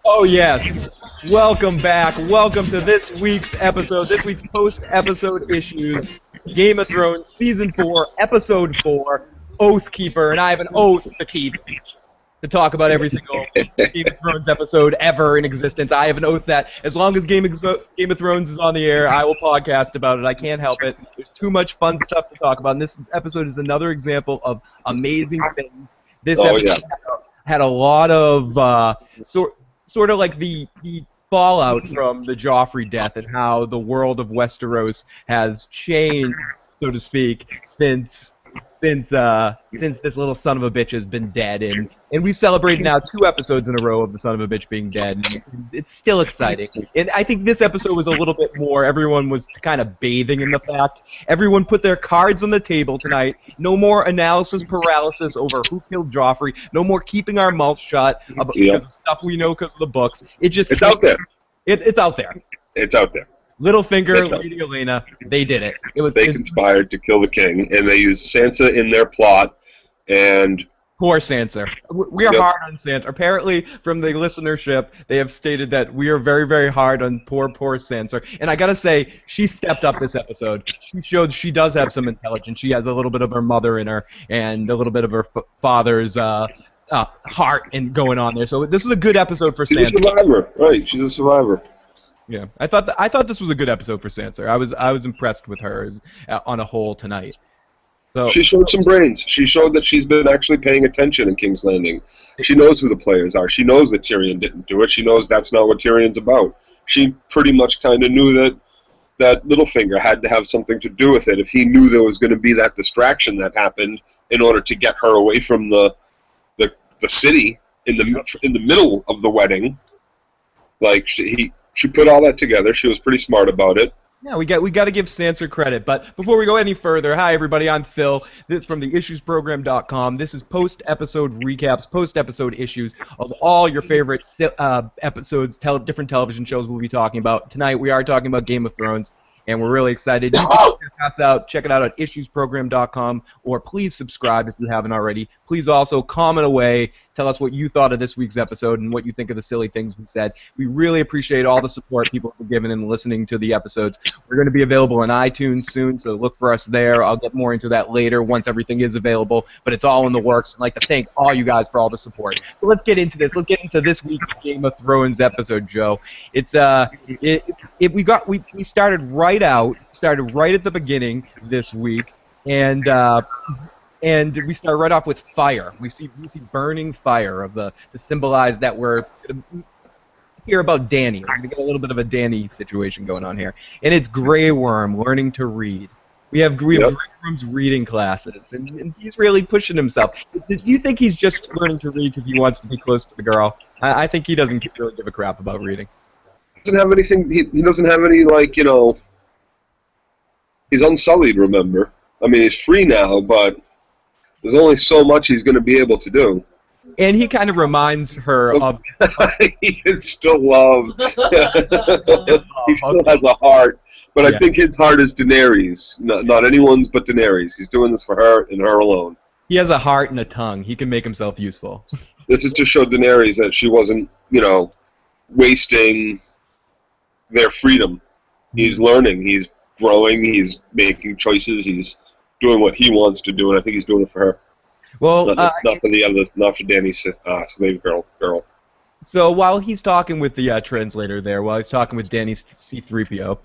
Oh, yes. Welcome back. Welcome to this week's episode, this week's post-episode issues, Game of Thrones, Season 4, Episode 4, Oathkeeper. And I have an oath to keep to talk about every single Game of Thrones episode ever in existence. I have an oath that as long as Game of Thrones is on the air, I will podcast about it. I can't help it. There's too much fun stuff to talk about. And this episode is another example of amazing things. This episode had a lot of sort of like the fallout from the Joffrey death and how the world of Westeros has changed, so to speak, since this little son of a bitch has been dead, and we've celebrated now 2 episodes in a row of the son of a bitch being dead, and it's still exciting. And I think this episode was a little bit more, everyone was kind of bathing in the fact. Everyone put their cards on the table tonight. No more analysis paralysis over who killed Joffrey. No more keeping our mouth shut because of stuff we know because of the books. It's out there. It's out there. It's out there. Littlefinger, Lady Olenna, they did it. They conspired to kill the king, and they used Sansa in their plot, and... Poor Sansa. We are hard on Sansa. Apparently, from the listenership, they have stated that we are very, very hard on poor Sansa. And I gotta say, she stepped up this episode. She showed she does have some intelligence. She has a little bit of her mother in her, and a little bit of her father's heart and going on there. So this is a good episode for Sansa. She's a survivor, right? She's a survivor. Yeah, I thought this was a good episode for Sansa. I was impressed with her on a whole tonight. So she showed some brains. She showed that she's been actually paying attention in King's Landing. She knows who the players are. She knows that Tyrion didn't do it. She knows that's not what Tyrion's about. She pretty much kind of knew that Littlefinger had to have something to do with it. If he knew there was going to be that distraction that happened in order to get her away from the city in the middle of the wedding, like she put all that together. She was pretty smart about it. Yeah, we got to give Sansa credit. But before we go any further, hi everybody, I'm Phil from the issuesprogram.com. This is post-episode recaps, post-episode issues of all your favorite episodes, different television shows we'll be talking about. Tonight we are talking about Game of Thrones, and we're really excited. You can check it out at issuesprogram.com, or please subscribe if you haven't already. Please also comment away. Tell us what you thought of this week's episode and what you think of the silly things we said. We really appreciate all the support people have given in listening to the episodes. We're going to be available on iTunes soon, so look for us there. I'll get more into that later once everything is available, but it's all in the works. I'd like to thank all you guys for all the support. So let's get into this. Let's get into this week's Game of Thrones episode, Joe. It's we started right at the beginning this week, and we start right off with fire. We see burning fire to symbolize that we're going to hear about Dany. We're going to get a little bit of a Dany situation going on here. And it's Grey Worm learning to read. We have Grey Worm's reading classes, and he's really pushing himself. Do you think he's just learning to read because he wants to be close to the girl? I think he doesn't really give a crap about reading. He doesn't have anything. He doesn't have any, like, he's unsullied, remember? I mean, he's free now, but there's only so much he's going to be able to do. And he kind of reminds her of... He can still love. He still has a heart. But I think his heart is Daenerys. Not anyone's but Daenerys. He's doing this for her and her alone. He has a heart and a tongue. He can make himself useful. This is to show Daenerys that she wasn't, wasting their freedom. He's learning. He's growing. He's making choices. He's doing what he wants to do, and I think he's doing it for her. Well, not for the others, not for Dany's slave girl. So while he's talking with the translator there, while he's talking with Dany's C-3PO,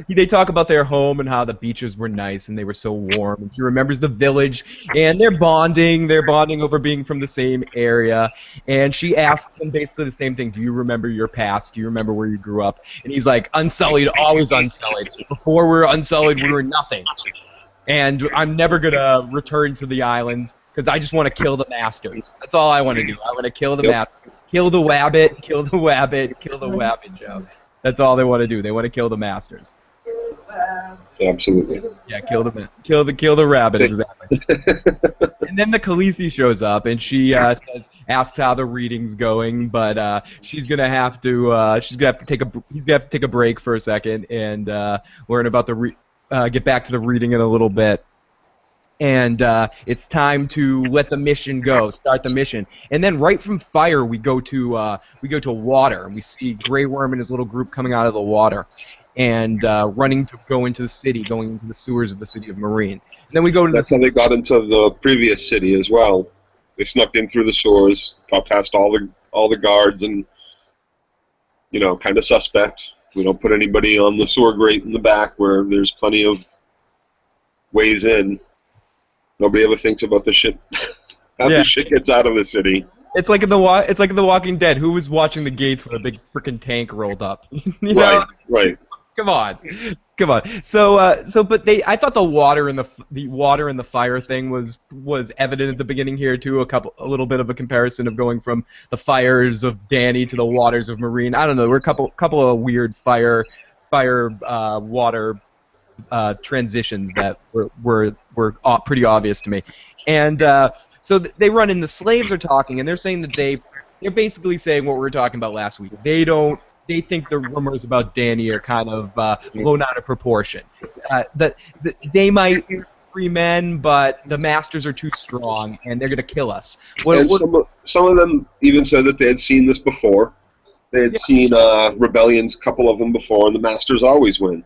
they talk about their home and how the beaches were nice and they were so warm. And she remembers the village, and they're bonding over being from the same area. And she asks him basically the same thing: do you remember your past? Do you remember where you grew up? And he's like, unsullied, always unsullied. Before we were unsullied, we were nothing. And I'm never going to return to the islands because I just want to kill the masters. That's all I want to do. I want to kill the masters. Kill the wabbit, kill the wabbit, kill the wabbit, Joe. That's all they want to do. They want to kill the masters. Absolutely. Yeah, kill the rabbit, exactly. And then the Khaleesi shows up, and she asks how the reading's going, but he's gonna have to take a break for a second and learn about get back to the reading in a little bit. and it's time to let the mission go, start the mission. And then right from fire, we go to water, and we see Grey Worm and his little group coming out of the water, and running to go into the city, going into the sewers of the city of Meereen. And then we go to That's how they got into the previous city as well. They snuck in through the sewers, got past all the guards, and kind of suspect. We don't put anybody on the sewer grate in the back where there's plenty of ways in. Nobody ever thinks about the shit. How the shit gets out of the city. It's like in the Walking Dead. Who was watching the gates when a big freaking tank rolled up? You know? Right. Come on. So, I thought the water and the fire thing was evident at the beginning here too. A little bit of a comparison of going from the fires of Dany to the waters of Meereen. I don't know. There were a couple of weird fire water transitions that were pretty obvious to me, and so they run in. The slaves are talking, and they're saying that they're basically saying what we were talking about last week. They think the rumors about Dany are kind of blown out of proportion. That they might free men, but the masters are too strong, and they're going to kill us. Some of them even said that they had seen this before. They had seen rebellions, a couple of them before, and the masters always win.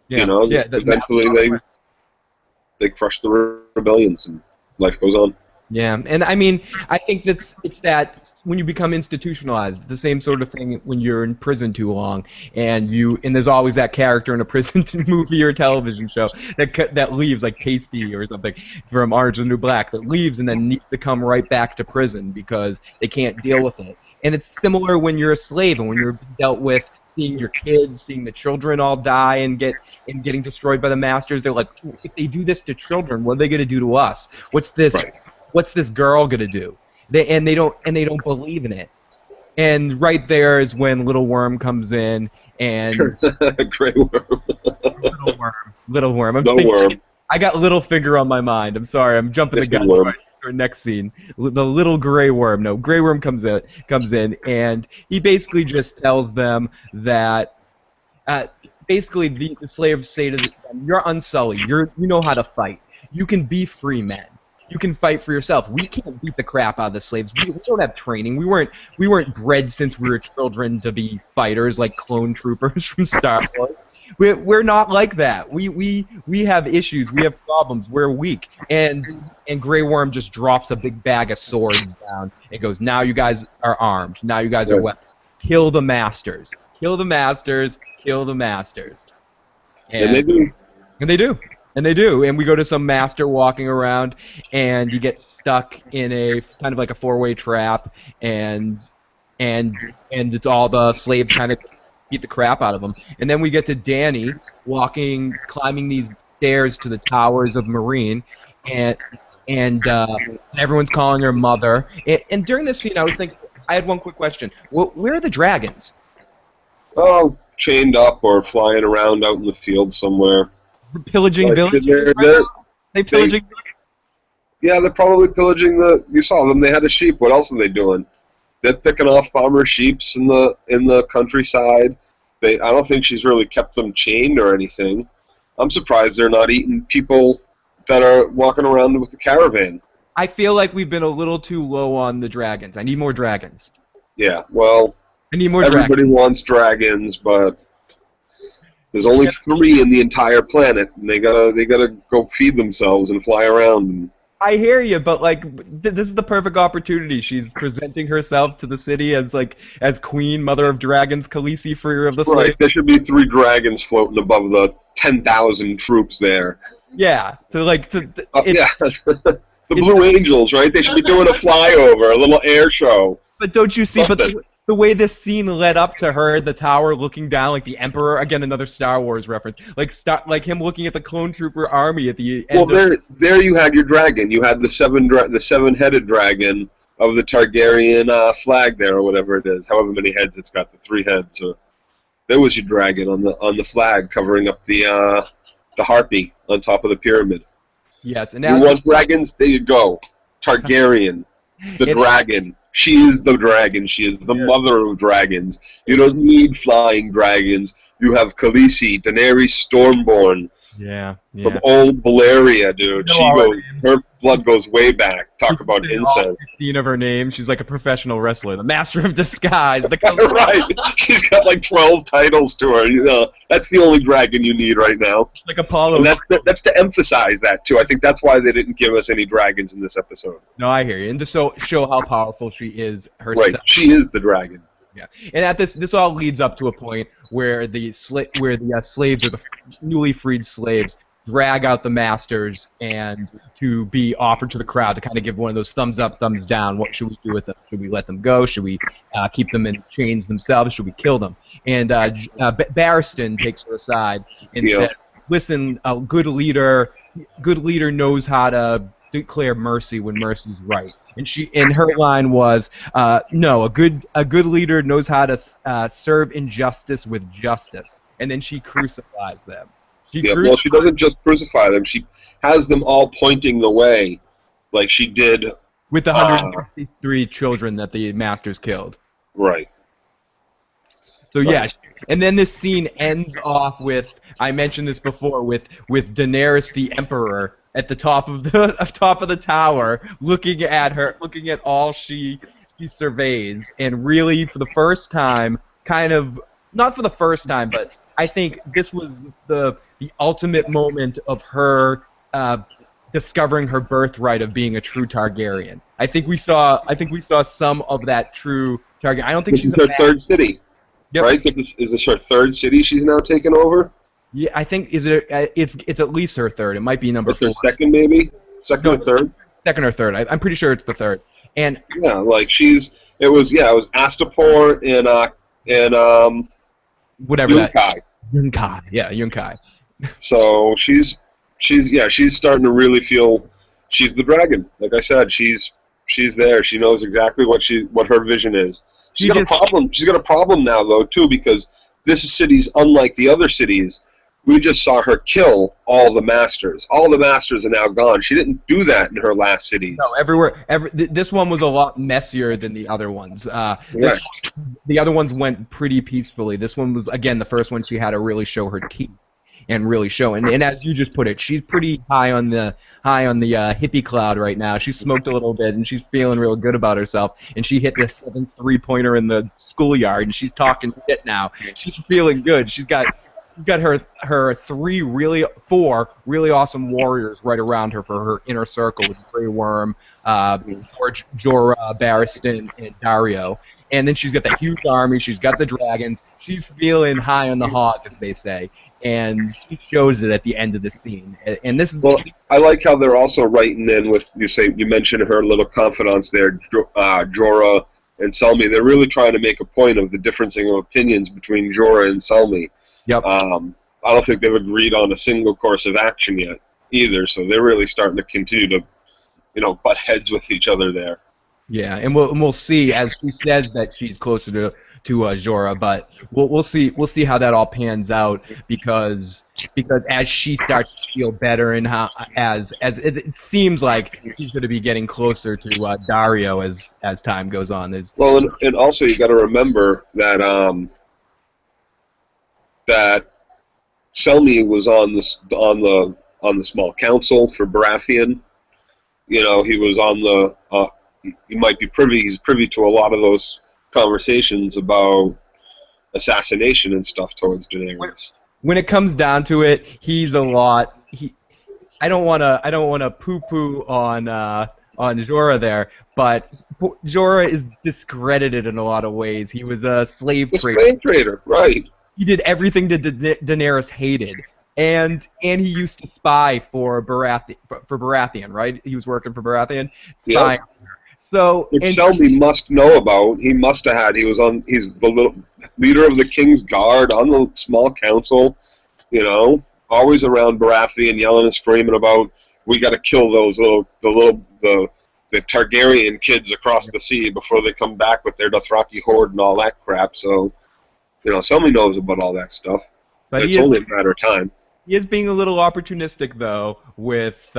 Eventually they crush the rebellions, and life goes on. Yeah, and I mean, I think it's that when you become institutionalized, the same sort of thing when you're in prison too long, and there's always that character in a prison movie or television show that leaves, like Tasty or something from Orange is the New Black, that leaves and then needs to come right back to prison because they can't deal with it. And it's similar when you're a slave and when you're dealt with seeing your kids, seeing the children all die and getting destroyed by the masters. They're like, if they do this to children, what are they going to do to us? What's this? Right. What's this girl gonna do? They don't believe in it. And right there is when Little Worm comes in and Grey Worm. Little Worm. Worm. I got Littlefinger on my mind. I'm sorry. I'm jumping the gun right to our next scene. The little Grey Worm. No, Grey Worm comes in, and he basically just tells them that. Basically, the slaves say to them, "You're unsullied. You know how to fight. You can be free men. You can fight for yourself. We can't beat the crap out of the slaves. We don't have training. We weren't bred since we were children to be fighters like clone troopers from Star Wars. We're not like that. We have issues. We have problems. We're weak." And Grey Worm just drops a big bag of swords down and goes, "Now you guys are armed. Now you guys are weapons. Kill the masters. Kill the masters. Kill the masters." And they do. And they do. And they do, and we go to some master walking around, and you get stuck in a kind of like a four-way trap, and it's all the slaves kind of beat the crap out of them. And then we get to Dany climbing these stairs to the towers of Meereen, and everyone's calling her mother. And during this scene, I had one quick question: where are the dragons? Oh, chained up or flying around out in the field somewhere. Pillaging villages? They pillaging? Yeah, they're probably pillaging you saw them, they had a sheep. What else are they doing? They're picking off farmer sheeps in the countryside. I don't think she's really kept them chained or anything. I'm surprised they're not eating people that are walking around with the caravan. I feel like we've been a little too low on the dragons. I need more dragons. Yeah, well, I need more everybody wants dragons, but there's only 3 in the entire planet, and they gotta go feed themselves and fly around. I hear you, but this is the perfect opportunity. She's presenting herself to the city as Queen, Mother of Dragons, Khaleesi, Freer of the Slaves. Right, there should be 3 dragons floating above the 10,000 troops there. Yeah, the Blue Angels, right? They should be doing a flyover, a little air show. But don't you see? But the way this scene led up to her, the tower looking down like the Emperor, again another Star Wars reference, like him looking at the clone trooper army at the end. Well, there you had your dragon. You had the seven-headed dragon of the Targaryen flag there, or whatever it is. However many heads it's got, the 3 heads. There was your dragon on the flag, covering up the harpy on top of the pyramid. Yes, and you want dragons? There you go. Targaryen, the dragon. She is the dragon. She is the mother of dragons. You don't need flying dragons. You have Khaleesi, Daenerys Stormborn, Yeah, From yeah. old Valeria, dude. You know all our names. Her blood goes way back. She Talk can about say all incest. 15 of her names. She's like a professional wrestler. The Master of Disguise. The Right. She's got like 12 titles to her. You know, that's the only dragon you need right now. like Apollo. And that's to emphasize that, too. I think that's why they didn't give us any dragons in this episode. No, I hear you. And to show how powerful she is herself. Right. She is the dragon. Yeah, and at this all leads up to a point where the slaves or the newly freed slaves drag out the masters and to be offered to the crowd to kind of give one of those thumbs up, thumbs down. What should we do with them? Should we let them go? Should we keep them in chains themselves? Should we kill them? And Barristan takes her aside and says, "Listen, a good leader knows how to declare mercy when mercy's right." And her line was, "No, a good leader knows how to serve injustice with justice." And then she crucifies them. She doesn't just crucify them; she has them all pointing the way, like she did with the 163 children that the masters killed. Right. So yeah, and then this scene ends off with, I mentioned this before, with Daenerys the Emperor at the top of the tower, looking at all she surveys, and really for the first time, not for the first time, but I think this was the ultimate moment of her discovering her birthright of being a true Targaryen. I think we saw some of that true Targaryen. I don't think she's her third city. Yep. Right? Is this her third city she's now taken over? Yeah, I think it's at least her third. It might be number 4. Her second, maybe? Second or third? Second or third. I'm pretty sure it's the third. And yeah, like it was Astapor and whatever Yunkai. Yunkai. Yeah, Yunkai. So she's starting to really feel she's the dragon. Like I said, she's there. She knows exactly what her vision is. She's got a problem now though too, because this city's unlike the other cities. We just saw her kill all the masters. All the masters are now gone. She didn't do that in her last cities. No, this one was a lot messier than the other ones. The other ones went pretty peacefully. This one was, again, the first one she had to really show her teeth and really show. And as you just put it, she's pretty high on the hippie cloud right now. She smoked a little bit and she's feeling real good about herself. And she hit the 7th 3-pointer in the schoolyard and she's talking shit now. She's feeling good. She's got her 4 really awesome warriors right around her for her inner circle with Grey Worm, George, Jorah, Barristan, and Daario. And then she's got the huge army. She's got the dragons. She's feeling high on the hog, as they say. And she shows it at the end of the scene. And this is I like how they're also writing in with you mentioned her little confidants there, Jorah and Selmy. They're really trying to make a point of the differencing of opinions between Jorah and Selmy. Yep. I don't think they've agreed on a single course of action yet either, so they're really starting to continue to, butt heads with each other there. Yeah, and we'll see as she says that she's closer to Jorah, but we'll see how that all pans out because as she starts to feel better and as it seems like she's going to be getting closer to Daario as time goes on. And also you got to remember that that Selmy was on the small council for Baratheon. He was on the. He might be privy. He's privy to a lot of those conversations about assassination and stuff towards Daenerys. When it comes down to it, he's a lot. I don't want to poo-poo on Jorah there, but Jorah is discredited in a lot of ways. He was a slave trader. Slave trader, right? He did everything that Daenerys hated, and he used to spy for Baratheon, right? He was working for Baratheon, spying. Yep. So Selmy must know about. He must have had. He's the little leader of the King's Guard on the small council. Always around Baratheon, yelling and screaming about we got to kill those the Targaryen kids across the sea before they come back with their Dothraki horde and all that crap. So. Selmy knows about all that stuff. But it's only a matter of time. He is being a little opportunistic, though, with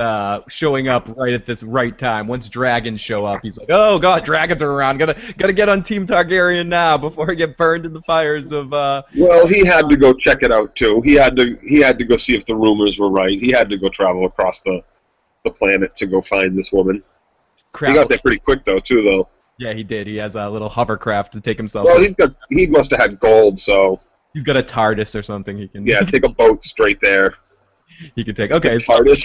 showing up right at this right time. Once dragons show up, he's like, "Oh God, dragons are around. Gotta get on Team Targaryen now before I get burned in the fires of." Well, he had to go check it out too. He had to go see if the rumors were right. He had to go travel across the planet to go find this woman. He got there pretty quick though, too. Yeah, he did. He has a little hovercraft to take himself. Well, he must have had gold, so. He's got a TARDIS or something he can... Yeah, take a boat straight there. He could take... Okay. TARDIS.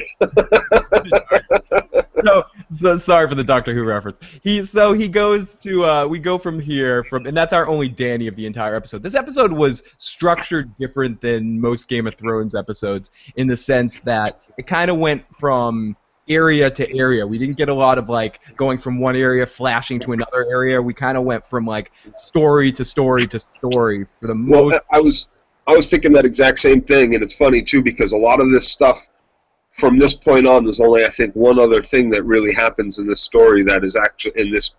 So sorry for the Doctor Who reference. He goes to... we go from here, and that's our only Dany of the entire episode. This episode was structured different than most Game of Thrones episodes in the sense that it kind of went from area to area. We didn't get a lot of like going from one area flashing to another area. We kind of went from like story to story to story for the most. Well, I was thinking that exact same thing, and it's funny too because a lot of this stuff from this point on, there's only I think one other thing that really happens in this story that is actually in this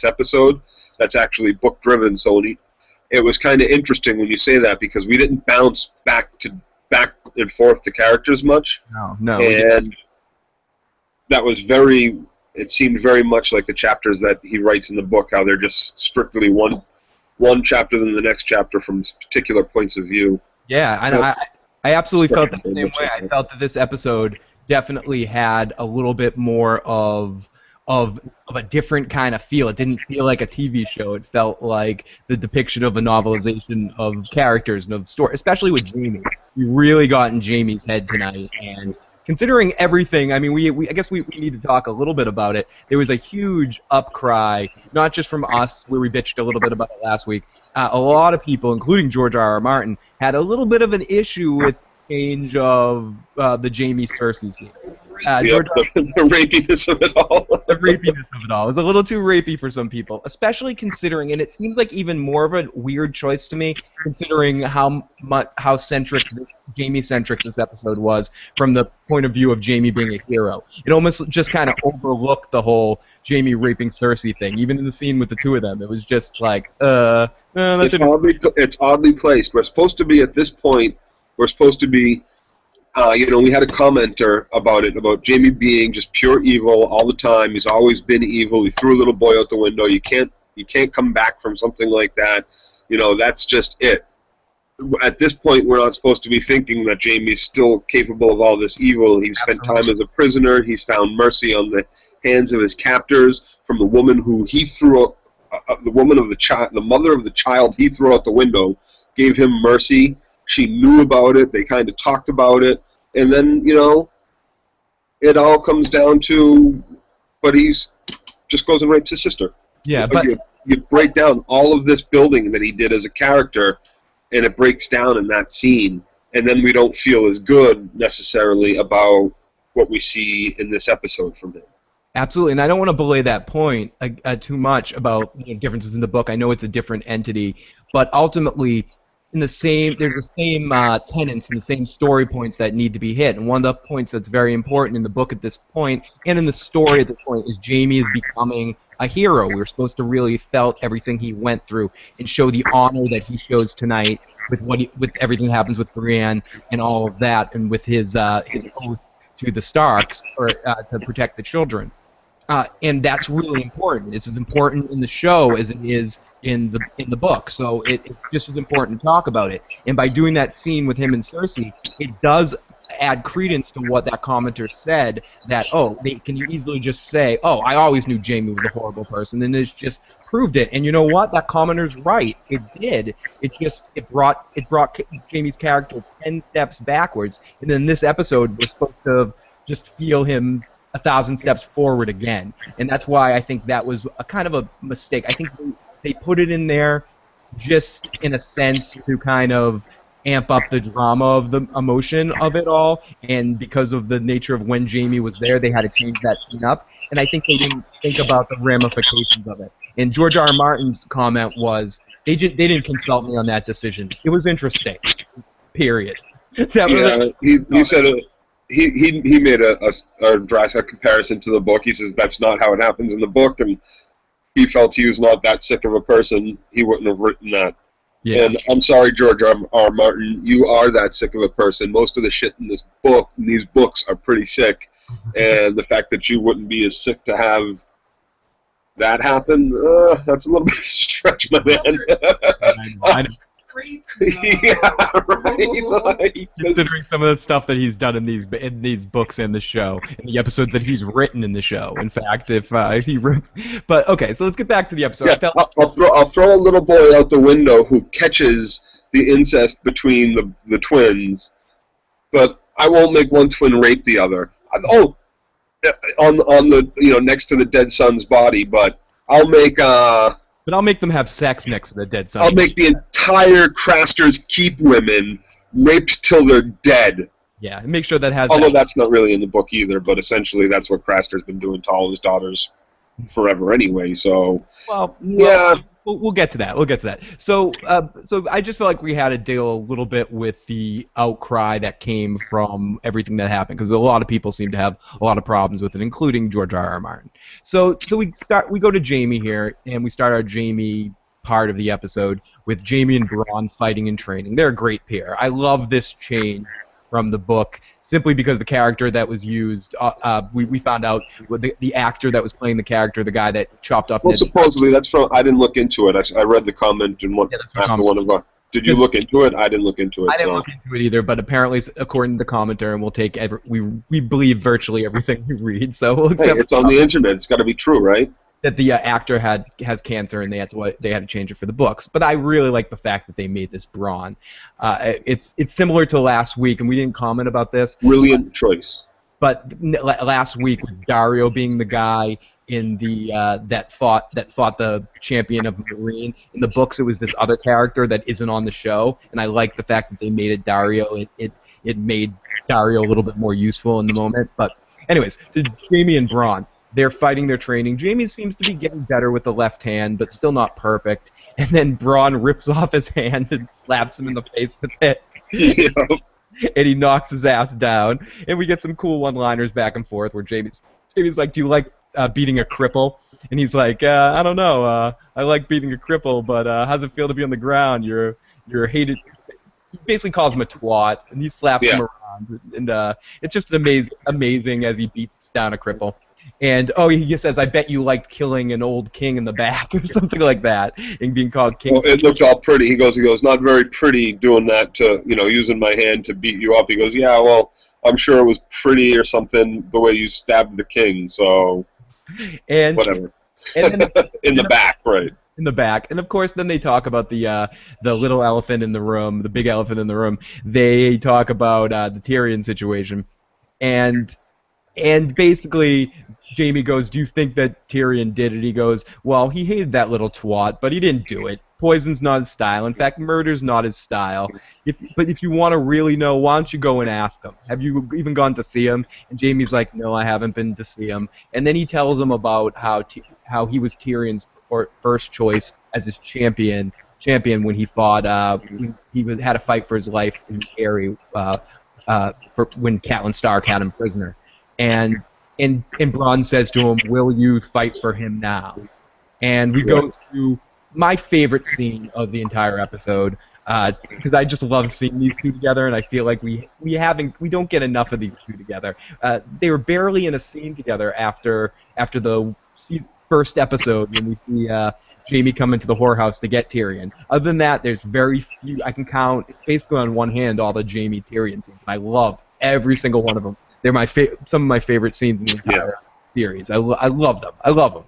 episode that's actually book driven. So it was kind of interesting when you say that because we didn't bounce back and forth to characters much. No. And that was it seemed very much like the chapters that he writes in the book, how they're just strictly one chapter than the next chapter from particular points of view. Yeah, I absolutely felt that the same way. I felt that this episode definitely had a little bit more of a different kind of feel. It didn't feel like a TV show. It felt like the depiction of a novelization of characters and of story, especially with Jaime. We really got in Jaime's head tonight, and considering everything, I mean, I guess we need to talk a little bit about it. There was a huge upcry, not just from us, where we bitched a little bit about it last week. A lot of people, including George R.R. Martin, had a little bit of an issue with the change of the Jaime Cersei scene. The rapiness of it all. The rapiness of it all. It was a little too rapey for some people, especially considering, and it seems like even more of a weird choice to me, considering how Jaime-centric this episode was from the point of view of Jaime being a hero. It almost just kind of overlooked the whole Jaime raping Cersei thing, even in the scene with the two of them. It was just like, it's oddly placed. We're supposed to be, at this point, we had a commenter about Jaime being just pure evil all the time. He's always been evil. He threw a little boy out the window. You can't come back from something like that. That's just it. At this point, we're not supposed to be thinking that Jaime's still capable of all this evil. He's spent time as a prisoner. He's found mercy on the hands of his captors from the woman who he threw out, the mother of the child he threw out the window, gave him mercy. She knew about it. They kind of talked about it. And then, it all comes down to, but he's just goes and rapes his sister. Yeah, but you break down all of this building that he did as a character, and it breaks down in that scene. And then we don't feel as good, necessarily, about what we see in this episode from him. Absolutely, and I don't want to belay that point too much about differences in the book. I know it's a different entity, but ultimately, there's the same tenets and the same story points that need to be hit. And one of the points that's very important in the book at this point, and in the story at this point, is Jaime is becoming a hero. We're supposed to really felt everything he went through and show the honor that he shows tonight with with everything that happens with Brienne and all of that, and with his oath to the Starks to protect the children. And that's really important. This is important in the show as it is in the book. So it's just as important to talk about it. And by doing that scene with him and Cersei, it does add credence to what that commenter said, that, they can easily just say, I always knew Jaime was a horrible person, and it's just proved it. And you know what? That commenter's right. It did. It brought Jaime's character 10 steps backwards. And then this episode, we're supposed to just feel him 1,000 steps forward again. And that's why I think that was a kind of a mistake. I think they put it in there just in a sense to kind of amp up the drama of the emotion of it all, and because of the nature of when Jaime was there, they had to change that scene up, and I think they didn't think about the ramifications of it. And George R. R. Martin's comment was, they didn't consult me on that decision. It was interesting. Period. He said he made a drastic comparison to the book. He says that's not how it happens in the book, and he felt he was not that sick of a person. He wouldn't have written that Yeah. And I'm sorry, George R. Martin, you are that sick of a person. Most of the shit in these books are pretty sick, and the fact that you wouldn't be as sick to have that happen, that's a little bit of a stretch, my man. I know. Yeah, right. Like, Considering some of the stuff that he's done in these books and the show, in the episodes that he's written in the show. In fact, if he wrote, but okay, so let's get back to the episode. yeah, I'll throw a little boy out the window who catches the incest between the twins, but I won't make one twin rape the other. Oh, on the next to the dead son's body, but I'll make But I'll make them have sex next to the dead son. I'll make the entire Craster's Keep women raped till they're dead. Yeah, and make sure that has. Although that's not really in the book either, but essentially that's what Craster's been doing to all his daughters forever anyway. So yeah. We'll get to that. We'll get to that. So I just feel like we had to deal a little bit with the outcry that came from everything that happened, because a lot of people seem to have a lot of problems with it, including George R. R. Martin. So we go to Jaime here, and we start our Jaime part of the episode with Jaime and Bran fighting and training. They're a great pair. I love this change from the book, simply because the character that was used, we found out the actor that was playing the character, the guy that chopped off. Well, supposedly that's from. I didn't look into it. I read the comment and after one of our. Did you look into it? I didn't look into it. I didn't look into it either, but apparently, according to the commenter, and we'll take we believe virtually everything we read. So it's on the internet. It's got to be true, right? That the actor has cancer, and they had to change it for the books. But I really like the fact that they made this Bran. It's similar to last week, and we didn't comment about this. Brilliant choice. But last week, with Dario being the guy in the that fought the champion of Meereen. In the books, it was this other character that isn't on the show, and I like the fact that they made it Dario. It made Dario a little bit more useful in the moment. But anyways, to Jaime and Bran. They're fighting, they're training. Jaime seems to be getting better with the left hand, but still not perfect. And then Bran rips off his hand and slaps him in the face with it. Yeah. And he knocks his ass down. And we get some cool one-liners back and forth where Jaime's like, do you like beating a cripple? And he's like, I don't know. I like beating a cripple, but how's it feel to be on the ground? You're hated. He basically calls him a twat, and he slaps him around. And it's just amazing as he beats down a cripple. And he says, "I bet you liked killing an old king in the back," or something like that, and being called king. Well, it looked all pretty. He goes, not very pretty doing that to, using my hand to beat you up. He goes, yeah, well, I'm sure it was pretty or something the way you stabbed the king. So, and whatever. And then, in the back, right? In the back, and of course, then they talk about the little elephant in the room, the big elephant in the room. They talk about the Tyrion situation, and basically, Jaime goes, do you think that Tyrion did it? He goes, well, he hated that little twat, but he didn't do it. Poison's not his style. In fact, murder's not his style. But if you want to really know, why don't you go and ask him? Have you even gone to see him? And Jaime's like, no, I haven't been to see him. And then he tells him about how he was Tyrion's first choice as his champion when he fought, had a fight for his life in the area for when Catelyn Stark had him prisoner. And Bronn says to him, will you fight for him now? And we go to my favorite scene of the entire episode, because I just love seeing these two together, and I feel like we don't get enough of these two together. They were barely in a scene together after the first episode when we see Jaime come into the whorehouse to get Tyrion. Other than that, there's very few. I can count basically on one hand all the Jaime Tyrion scenes, and I love every single one of them. They're some of my favorite scenes in the entire series. I love them. I love them.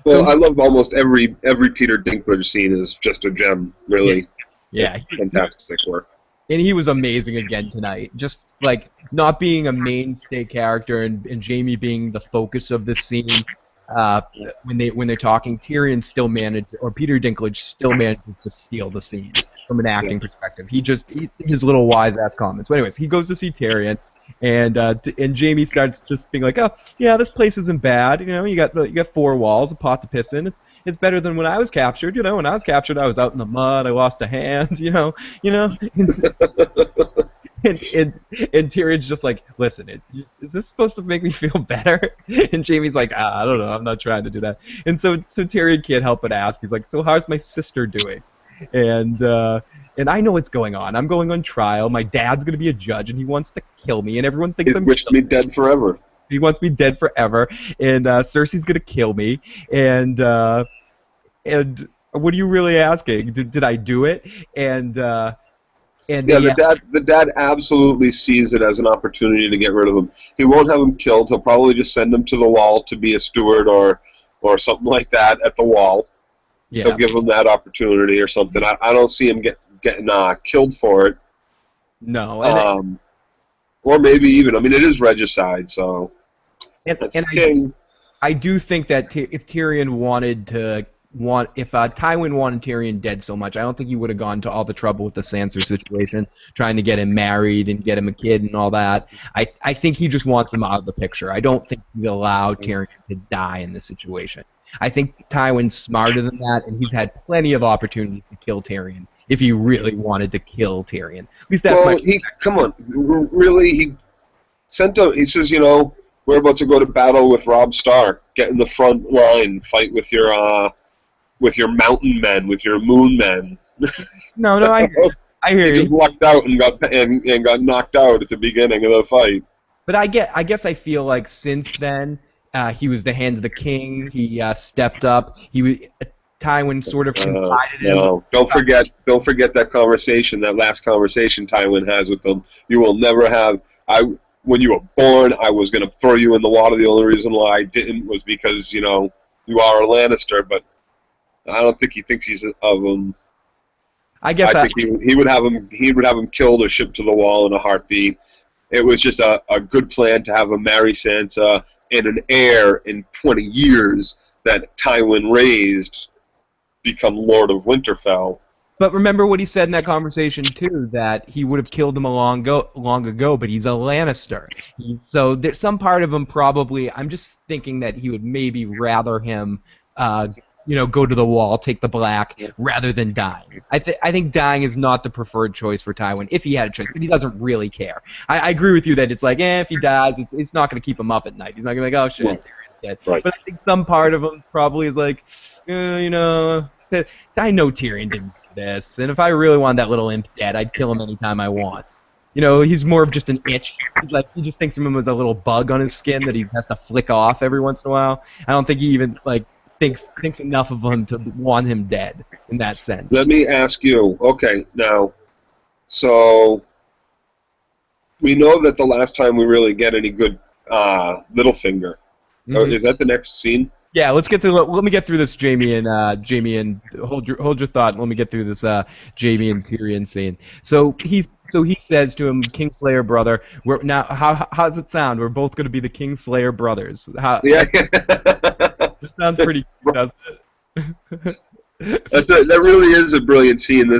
Well, I love almost every Peter Dinklage scene is just a gem, really. Yeah. Fantastic work. And he was amazing again tonight. Just like not being a mainstay character and Jaime being the focus of this scene. When they're talking, Tyrion still or Peter Dinklage still manages to steal the scene from an acting perspective. His little wise ass comments. But anyways, he goes to see Tyrion. And Jaime starts just being like, oh yeah, this place isn't bad. You got four walls, a pot to piss in. It's better than when I was captured. When I was captured, I was out in the mud. I lost a hand. And Tyrion's just like, listen, is this supposed to make me feel better? And Jaime's like, I don't know. I'm not trying to do that. And so Tyrion can't help but ask. He's like, so how's my sister doing? And I know what's going on. I'm going on trial. My dad's going to be a judge, and he wants to kill me, and everyone thinks He I'm wished me dead forever. He wants me dead forever, and Cersei's going to kill me, and what are you really asking? Did I do it? And Yeah, the dad absolutely sees it as an opportunity to get rid of him. He won't have him killed. He'll probably just send him to the Wall to be a steward or something like that at the Wall. Yeah. He'll give him that opportunity or something. I don't see him getting killed for it. No. Or maybe even, I mean, it is regicide, so. I do think that if Tyrion if Tywin wanted Tyrion dead so much, I don't think he would have gone to all the trouble with the Sansa situation, trying to get him married and get him a kid and all that. I think he just wants him out of the picture. I don't think he'd allow Tyrion to die in this situation. I think Tywin's smarter than that, and he's had plenty of opportunities to kill Tyrion if he really wanted to kill Tyrion. At least that's come on, really? He says, we're about to go to battle with Robb Stark. Get in the front line, fight with your mountain men, with your moon men. No, I hear you. He just lucked out and got knocked out at the beginning of the fight. But I guess I feel like since then, he was the hand of the king. He stepped up. Tywin sort of confided in him. Don't forget that conversation, that last conversation Tywin has with them. You will never have. When you were born, I was going to throw you in the water. The only reason why I didn't was because you are a Lannister. But I don't think he thinks he's of him. I think he would have him. He would have him killed or shipped to the Wall in a heartbeat. It was just a good plan to have him marry Sansa and an heir in 20 years that Tywin raised become Lord of Winterfell. But remember what he said in that conversation too, that he would have killed him long ago, but he's a Lannister. So there's some part of him probably. I'm just thinking that he would maybe rather him, go to the Wall, take the black, rather than dying. I think dying is not the preferred choice for Tywin if he had a choice, but he doesn't really care. I agree with you that it's like, if he dies, it's not going to keep him up at night. He's not going to be like, oh shit, Tyrion's dead. Right. But I think some part of him probably is like, I know Tyrion didn't do this, and if I really want that little imp dead, I'd kill him anytime I want. He's more of just an itch. He just thinks of him as a little bug on his skin that he has to flick off every once in a while. I don't think he even thinks enough of him to want him dead in that sense. Let me ask you. Okay, now, so we know that the last time we really get any good Littlefinger, is that the next scene? Yeah, let me get through this Jaime and hold your thought. And let me get through this Jaime and Tyrion scene. So he says to him, Kingslayer brother. How does it sound? We're both going to be the Kingslayer brothers. Yeah. That sounds pretty good, doesn't it? That really is a brilliant scene.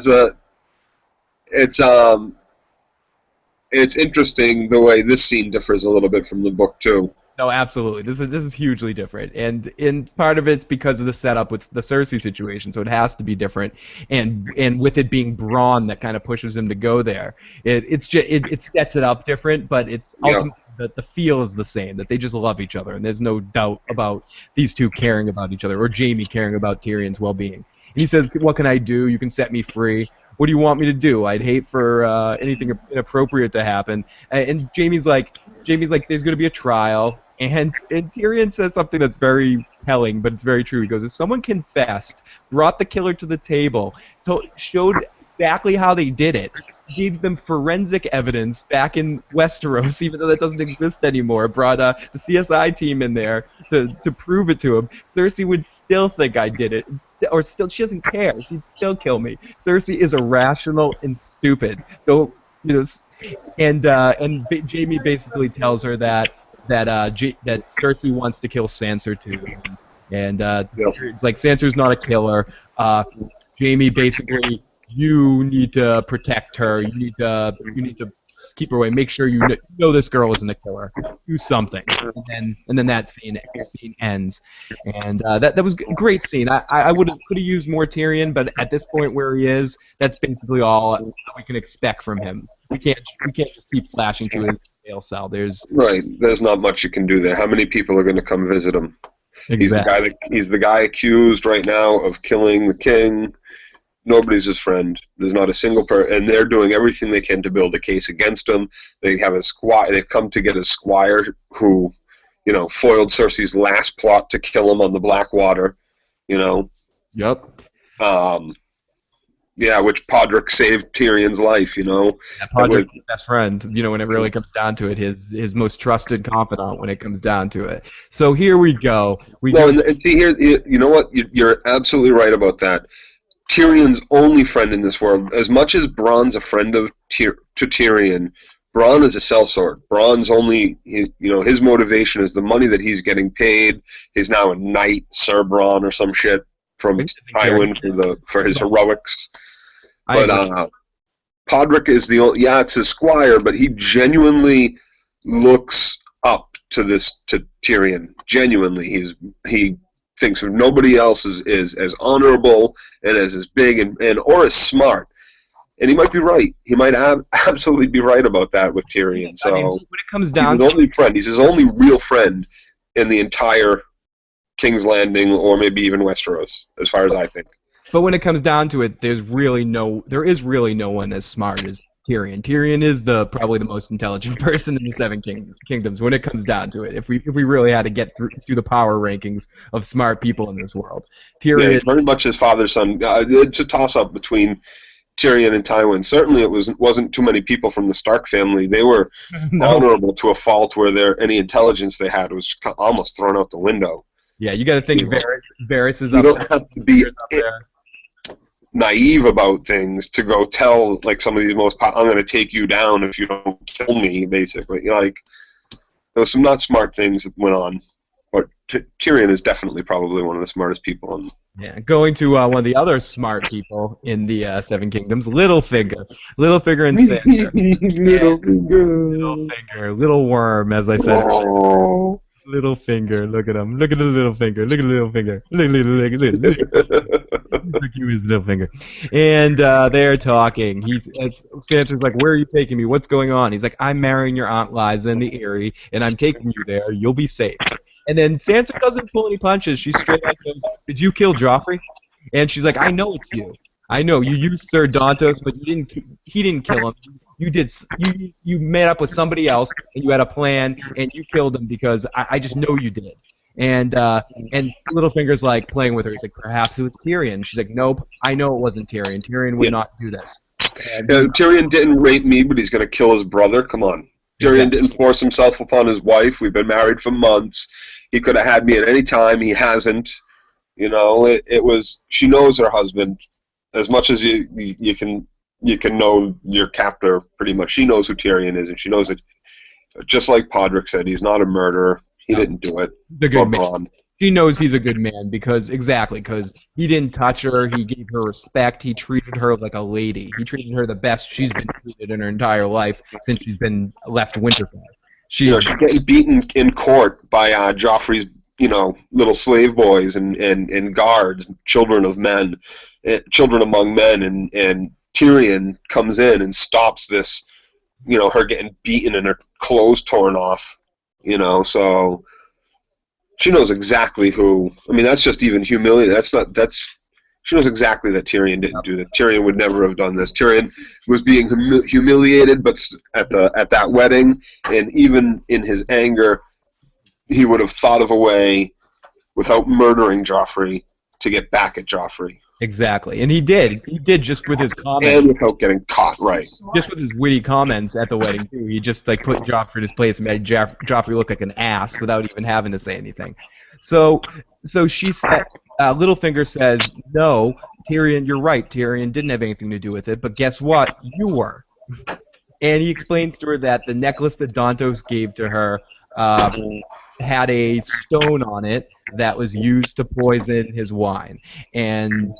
It's interesting the way this scene differs a little bit from the book too. No, absolutely. This is hugely different, and part of it's because of the setup with the Cersei situation, so it has to be different. And with it being Bronn that kind of pushes him to go there, it sets it up different, but it's ultimately the feel is the same. That they just love each other, and there's no doubt about these two caring about each other, or Jaime caring about Tyrion's well-being. And he says, "What can I do? You can set me free. What do you want me to do? I'd hate for anything inappropriate to happen." And Jaime's like, "There's going to be a trial." And Tyrion says something that's very telling, but it's very true. He goes, if someone confessed, brought the killer to the table, showed exactly how they did it, gave them forensic evidence back in Westeros, even though that doesn't exist anymore, brought the CSI team in there to prove it to him, Cersei would still think I did it, she doesn't care. She'd still kill me. Cersei is irrational and stupid. So, and Jaime basically tells her that Cersei wants to kill Sansa too, and it's like Sansa's not a killer. Jaime basically, you need to protect her. You need to keep her away. Make sure you know this girl isn't a killer. Do something, and then that scene ends, and that was a great scene. I could have used more Tyrion, but at this point where he is, that's basically all we can expect from him. We can't just keep flashing to his jail cell. There's not much you can do there. How many people are going to come visit him? Exactly. He's the guy accused right now of killing the king. Nobody's his friend. There's not a single person, and they're doing everything they can to build a case against him. They have a squire. They've come to get a squire who, foiled Cersei's last plot to kill him on the Blackwater. Yep. Yeah, which Podrick saved Tyrion's life. Yeah, Podrick's his best friend. When it really comes down to it, his most trusted confidant. When it comes down to it. So here we go. And see here, you know what? You're absolutely right about that. Tyrion's only friend in this world, as much as Bronn's a friend to Tyrion, Bronn is a sellsword. Bronn's only, his motivation is the money that he's getting paid. He's now a knight, Sir Bronn or some shit from Tywin for his heroics. But Podrick is it's his squire, but he genuinely looks up to Tyrion. Genuinely, he thinks of nobody else is as honorable and as big and or as smart. And he might be right. He might absolutely be right about that with Tyrion. So when it comes down he's his only friend. He's his only real friend in the entire King's Landing, or maybe even Westeros, as far as I think. But when it comes down to it, there is really no one as smart as Tyrion. Tyrion is probably the most intelligent person in the Seven Kingdoms when it comes down to it. If we really had to get through the power rankings of smart people in this world, Tyrion is very much his father's son. It's a toss-up between Tyrion and Tywin. Certainly, it wasn't too many people from the Stark family. They were honorable to a fault where any intelligence they had was almost thrown out the window. Yeah, you got to think Varys is up there. You don't have to be naive about things to go tell some of these I'm going to take you down if you don't kill me. Basically, there was some not smart things that went on, but Tyrion is definitely probably one of the smartest people. Yeah, going to one of the other smart people in the Seven Kingdoms, Littlefinger and Sansa. Littlefinger, little worm, as I said. Oh. Littlefinger, look at him. Look at the little finger. Look at the little finger. Look at his little finger. And they're talking. Sansa's like, "Where are you taking me? What's going on?" He's like, "I'm marrying your Aunt Liza in the Eyrie, and I'm taking you there. You'll be safe." And then Sansa doesn't pull any punches. She straight up goes, "Did you kill Joffrey?" And she's like, "I know it's you. I know you used Sir Dantos, but he didn't kill him. You met up with somebody else, and you had a plan, and you killed him because I just know you did." And Littlefinger's like playing with her. He's like, "Perhaps it was Tyrion." She's like, "Nope, I know it wasn't Tyrion. Tyrion would not do this." Tyrion didn't rape me, but he's going to kill his brother. Come on. Tyrion didn't force himself upon his wife. We've been married for months. He could have had me at any time. He hasn't. It was. She knows her husband as much as you can know your captor. Pretty much, she knows who Tyrion is, and she knows it. Just like Podrick said, he's not a murderer. He didn't do it. The good man. She knows he's a good man because he didn't touch her. He gave her respect. He treated her like a lady. He treated her the best she's been treated in her entire life since she's been left Winterfell. She's getting beaten in court by Joffrey's, little slave boys and guards, children among men, and Tyrion comes in and stops this, her getting beaten and her clothes torn off, so she knows exactly who. I mean, that's just even humiliating. She knows exactly that Tyrion didn't do that. Tyrion would never have done this. Tyrion was being humiliated, but at that wedding, and even in his anger, he would have thought of a way, without murdering Joffrey, to get back at Joffrey. Exactly, and he did. He did just with his comments. And without getting caught, right. Just with his witty comments at the wedding, too. He just put Joffrey in his place and made Joffrey look like an ass without even having to say anything. So she said, Littlefinger says, "No, Tyrion, you're right. Tyrion didn't have anything to do with it, but guess what? You were." And he explains to her that the necklace that Dantos gave to her had a stone on it that was used to poison his wine, and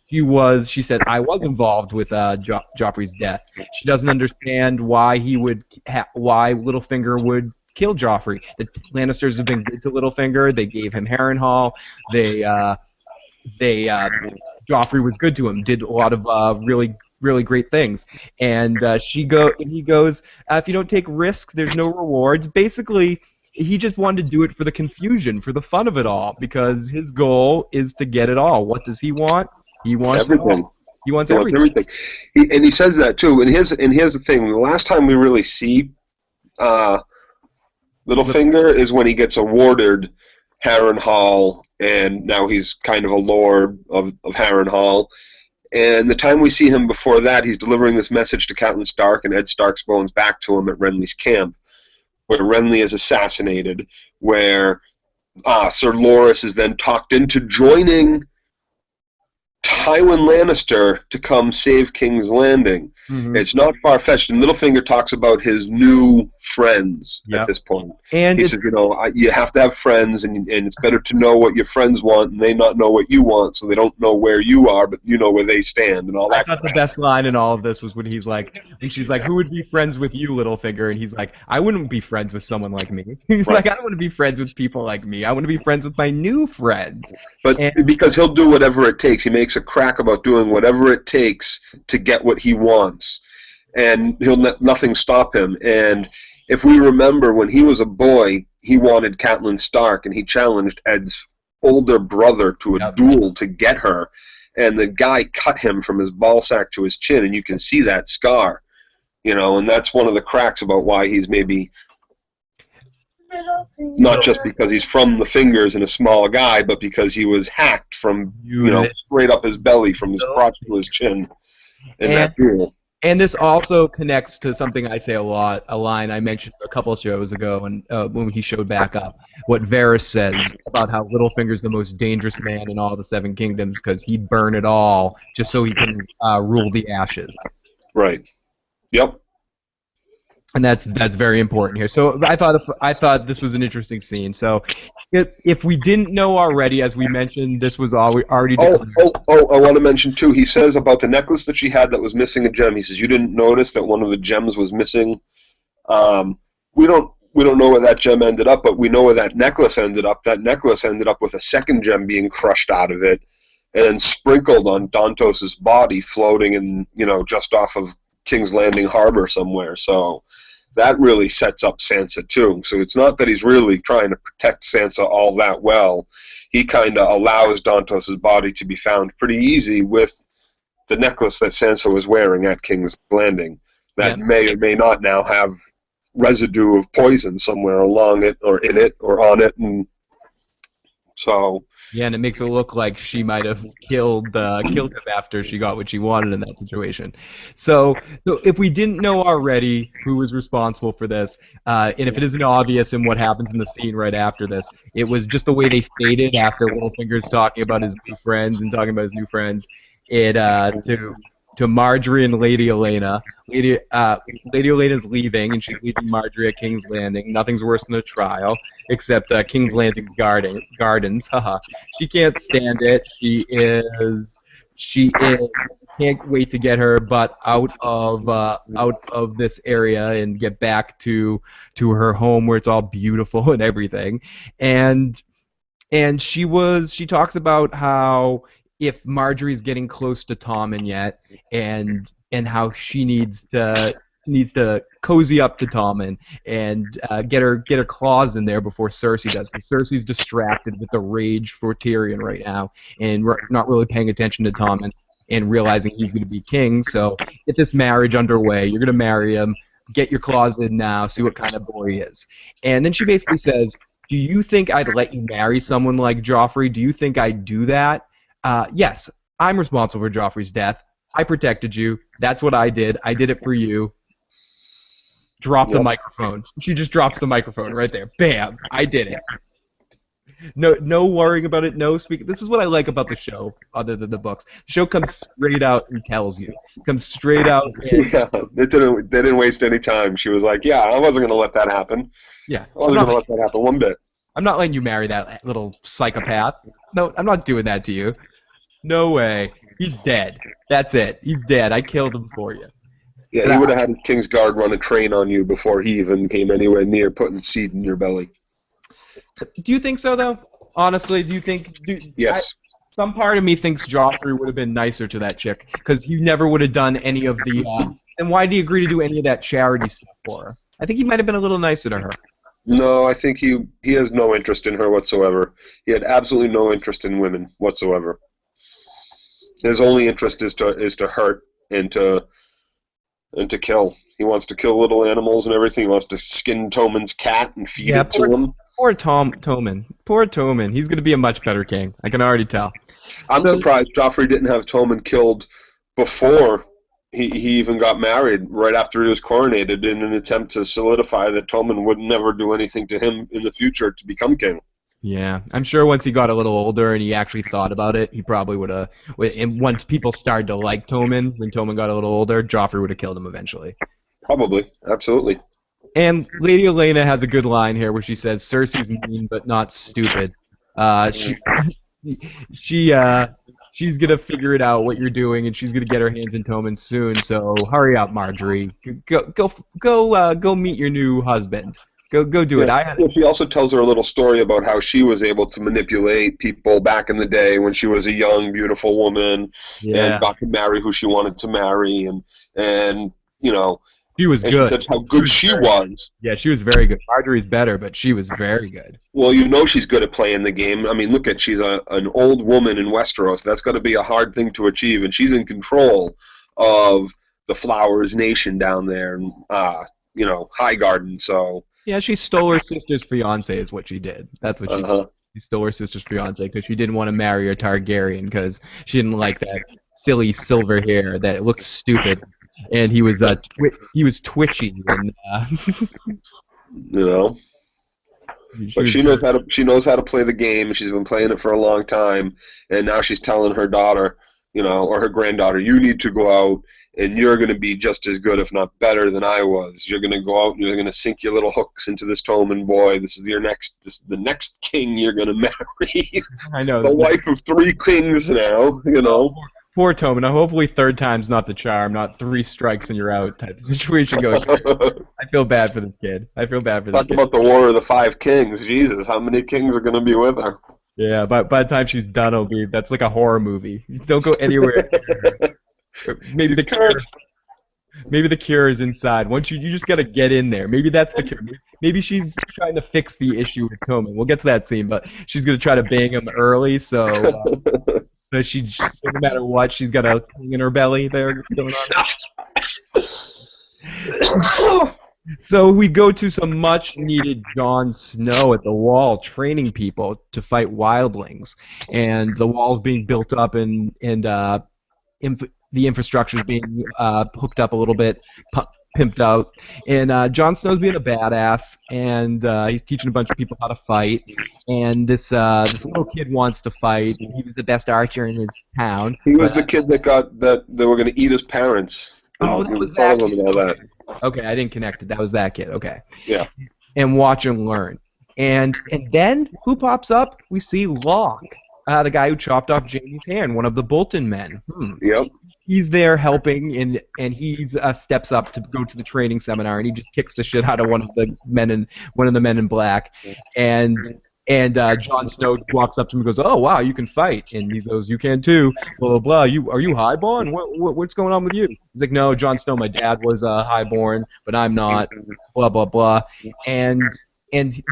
she said, "I was involved with Joffrey's death." She doesn't understand why why Littlefinger would kill Joffrey. The Lannisters have been good to Littlefinger. They gave him Harrenhal. Joffrey was good to him. Did a lot of really great things. And he goes, "If you don't take risks, there's no rewards." Basically, he just wanted to do it for the confusion, for the fun of it all, because his goal is to get it all. What does he want? He wants it everything. all. He wants He wants everything. everything. And he says that too. And here's the thing: the last time we really see Littlefinger is when he gets awarded Harrenhal, and now he's kind of a lord of Harrenhal. And the time we see him before that, he's delivering this message to Catelyn Stark and Ed Stark's bones back to him at Renly's camp, where Renly is assassinated, where Sir Loras is then talked into joining Tywin Lannister to come save King's Landing. Mm-hmm. It's not far-fetched, and Littlefinger talks about his new friends at this point. And he says, you have to have friends, and it's better to know what your friends want and they not know what you want, so they don't know where you are, but you know where they stand, and all that. I thought the best line in all of this was when she's like, who would be friends with you, Littlefinger? And he's like, I wouldn't be friends with someone like me. He's like, I don't want to be friends with people like me. I want to be friends with my new friends. But because he'll do whatever it takes. He makes a crack about doing whatever it takes to get what he wants. And he'll let nothing stop him. And if we remember, when he was a boy, he wanted Catelyn Stark, and he challenged Ed's older brother to a duel to get her. And the guy cut him from his ballsack to his chin, and you can see that scar. And that's one of the cracks about why he's maybe not just because he's from the fingers and a small guy, but because he was hacked from, straight up his belly, from his crotch to his chin in that duel. And this also connects to something I say a lot, a line I mentioned a couple of shows ago when he showed back up, what Varys says about how Littlefinger's the most dangerous man in all the Seven Kingdoms because he'd burn it all just so he can rule the ashes. Right. Yep. And that's very important here. So I thought this was an interesting scene. So if we didn't know already, as we mentioned, this was already declared. I want to mention too. He says about the necklace that she had that was missing a gem. He says you didn't notice that one of the gems was missing. We don't know where that gem ended up, but we know where that necklace ended up. That necklace ended up with a second gem being crushed out of it and then sprinkled on Dantos's body, floating in just off of King's Landing Harbor somewhere. So that really sets up Sansa too. So it's not that he's really trying to protect Sansa all that well. He kind of allows Dantos's body to be found pretty easy with the necklace that Sansa was wearing at King's Landing that may or may not now have residue of poison somewhere along it or in it or on it, and so. Yeah, and it makes it look like she might have killed him after she got what she wanted in that situation. So if we didn't know already who was responsible for this, and if it isn't obvious in what happens in the scene right after this, it was just the way they faded after Littlefinger's talking about his new friends and talking about his new friends. To Marjorie and Lady Olenna. Lady Olenna's leaving, and she's leaving Marjorie at King's Landing. Nothing's worse than a trial, except King's Landing's gardens. Haha. She can't stand it. She can't wait to get her butt out of this area and get back to her home where it's all beautiful and everything. And she talks about how if Marjorie's getting close to Tommen yet, and how she needs to cozy up to Tommen and get her claws in there before Cersei does, because Cersei's distracted with the rage for Tyrion right now and not really paying attention to Tommen and realizing he's going to be king. So get this marriage underway. You're going to marry him. Get your claws in now. See what kind of boy he is. And then she basically says, "Do you think I'd let you marry someone like Joffrey? Do you think I'd do that? Yes, I'm responsible for Joffrey's death. I protected you. That's what I did. I did it for you." Drop the microphone. She just drops the microphone right there. Bam! I did it. No worrying about it. No speaking. This is what I like about the show, other than the books. The show comes straight out and tells you. Comes straight out. And they didn't waste any time. She was like, "Yeah, I wasn't going to let that happen. Yeah, I wasn't going to let that happen one bit. I'm not letting you marry that little psychopath. No, I'm not doing that to you. No way. He's dead. That's it. He's dead. I killed him for you." Yeah, he would have had his Kingsguard run a train on you before he even came anywhere near putting seed in your belly. Do you think so, though? Honestly, do you think... Yes. Some part of me thinks Joffrey would have been nicer to that chick, because he never would have done any of the... and why did he agree to do any of that charity stuff for her? I think he might have been a little nicer to her. No, I think he has no interest in her whatsoever. He had absolutely no interest in women whatsoever. His only interest is to hurt and to kill. He wants to kill little animals and everything. He wants to skin Tommen's cat and feed it to him. Poor Tommen. Poor Tommen. He's going to be a much better king. I can already tell. I'm surprised Joffrey didn't have Tommen killed before he even got married, right after he was coronated, in an attempt to solidify that Tommen would never do anything to him in the future to become king. Yeah, I'm sure once he got a little older and he actually thought about it, he probably would have. And once people started to like Tommen, when Tommen got a little older, Joffrey would have killed him eventually. Probably, absolutely. And Lady Olenna has a good line here where she says, "Cersei's mean but not stupid." She's gonna figure it out what you're doing, and she's gonna get her hands in Tommen soon. So hurry up, Marjorie. Go meet your new husband. Go do it. She also tells her a little story about how she was able to manipulate people back in the day when she was a young, beautiful woman, and got to marry who she wanted to marry, and you know. She was good. That's how good she was. Yeah, she was very good. Marjorie's better, but she was very good. Well, you know she's good at playing the game. I mean, look at, she's an old woman in Westeros. That's got to be a hard thing to achieve, and she's in control of the Flowers Nation down there, and Highgarden. So yeah, she stole her sister's fiance, is what she did. That's what she did. She stole her sister's fiance because she didn't want to marry a Targaryen because she didn't like that silly silver hair that looked stupid. And he was twitchy, and But she knows how to play the game. She's been playing it for a long time, and now she's telling her daughter, or her granddaughter, you need to go out, and you're going to be just as good, if not better, than I was. You're going to go out and you're going to sink your little hooks into this Tommen boy. This is the next king you're going to marry. I know. The wife of 3 kings now. Poor Tommen. Hopefully third time's not the charm, not 3 strikes and you're out type of situation going on. I feel bad for this kid. Talk about the War of the 5 Kings. Jesus, how many kings are going to be with her? Yeah, by the time she's done, that's like a horror movie. You don't go anywhere. Maybe the cure is inside. Once you just got to get in there. Maybe that's the cure. Maybe she's trying to fix the issue with Tommen. We'll get to that scene, but she's going to try to bang him early, so... no matter what, she's got a thing in her belly there going on. So we go to some much-needed Jon Snow at the Wall, training people to fight wildlings, and the wall's being built up, and the infrastructure's being hooked up a little bit, pimped out, and Jon Snow's being a badass, and he's teaching a bunch of people how to fight, and this little kid wants to fight, and he was the best archer in his town. He was the kid that they were going to eat his parents. Oh, that was that kid. Okay, I didn't connect it. That was that kid. Okay. Yeah. And watch and learn. And then who pops up? We see Locke, the guy who chopped off Jaime's hand, one of the Bolton men. Yep. He's there helping, and he steps up to go to the training seminar, and he just kicks the shit out of one of the men in black, and Jon Snow walks up to him and goes, "Oh wow, you can fight," and he goes, "You can too." Blah blah blah. Are you highborn? What's going on with you? He's like, "No, Jon Snow, my dad was highborn, but I'm not." Blah blah blah, and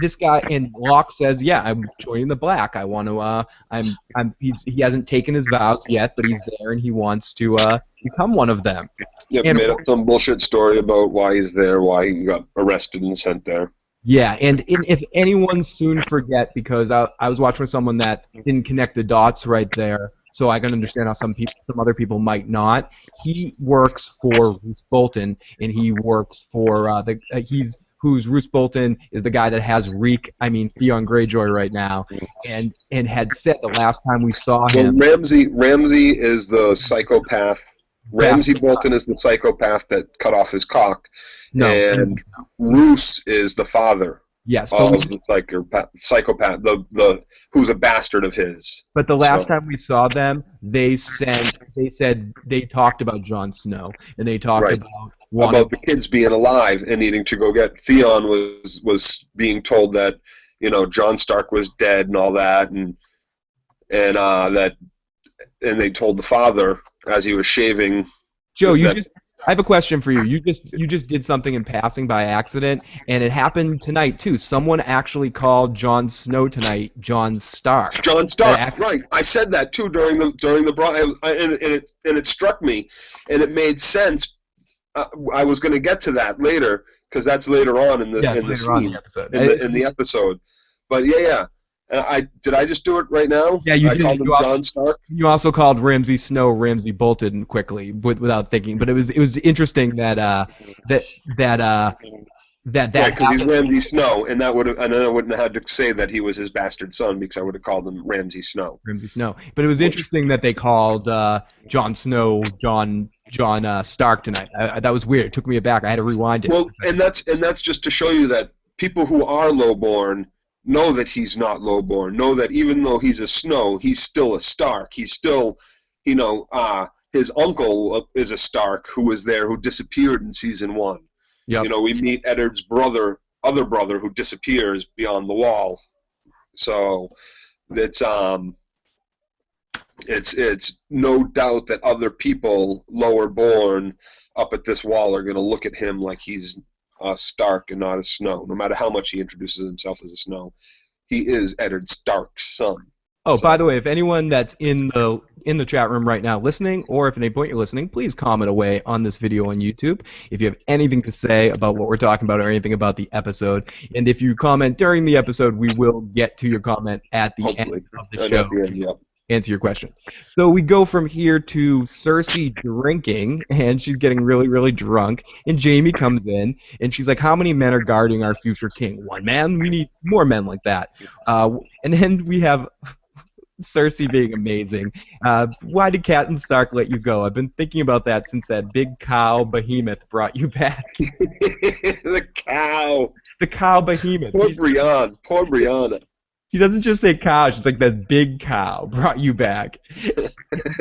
this guy, and Locke says, "Yeah, I'm joining the Black. I want to. He hasn't taken his vows yet, but he's there, and he wants to become one of them." Yep, and made up some bullshit story about why he's there, why he got arrested and sent there. Yeah, and if anyone soon forget, because I was watching with someone that didn't connect the dots right there, so I can understand how some other people might not. He works for Roose Bolton, and he works for who's Roose Bolton is the guy that has Theon Greyjoy right now, and had said the last time we saw him. Well, Ramsay is the psychopath. Ramsay Bolton is the psychopath that cut off his cock, and Roose is the father. Yes, of the psychopath, the who's a bastard of his. But the last time we saw them, they said they talked about Jon Snow, and they talked about the kids being alive and needing to go get. Theon was being told that Jon Stark was dead and all that, and they told the father as he was shaving. Joe, you just I have a question for you. You just did something in passing by accident, and it happened tonight too. Someone actually called Jon Snow tonight Jon Stark. Jon Stark, right? I said that too during the and it struck me, and it made sense. I was going to get to that later because that's later on in the episode. In the episode. But yeah. Did I just do it right now? Yeah, you I did. called him Jon Stark. You also called Ramsay Snow Ramsay Bolton quickly without thinking, but it was interesting that Right, because he's Ramsay Snow, and I wouldn't have had to say that he was his bastard son because I would have called him Ramsay Snow. Ramsay Snow. But it was interesting that they called Jon Snow Jon Stark tonight. That was weird. It took me aback. I had to rewind it. Well, and that's just to show you that people who are lowborn know that he's not lowborn. Know that even though he's a Snow, he's still a Stark. He's still, his uncle is a Stark who was there, who disappeared in season 1. Yep. We meet Eddard's other brother, who disappears beyond the wall. So it's no doubt that other people lower born up at this wall are going to look at him like he's a Stark and not a Snow. No matter how much he introduces himself as a Snow, he is Eddard Stark's son. Oh, by the way, if anyone that's in the chat room right now listening, or if at any point you're listening, please comment away on this video on YouTube if you have anything to say about what we're talking about or anything about the episode. And if you comment during the episode, we will get to your comment at the end of the show. Answer your question. So we go from here to Cersei drinking, and she's getting really, really drunk. And Jaime comes in, and she's like, "How many men are guarding our future king? One man? We need more men like that." And then we have Cersei being amazing. Why did Catelyn Stark let you go? I've been thinking about that since that big cow behemoth brought you back. The cow. The cow behemoth. Poor Brienne. She doesn't just say cow, she's like, that big cow brought you back.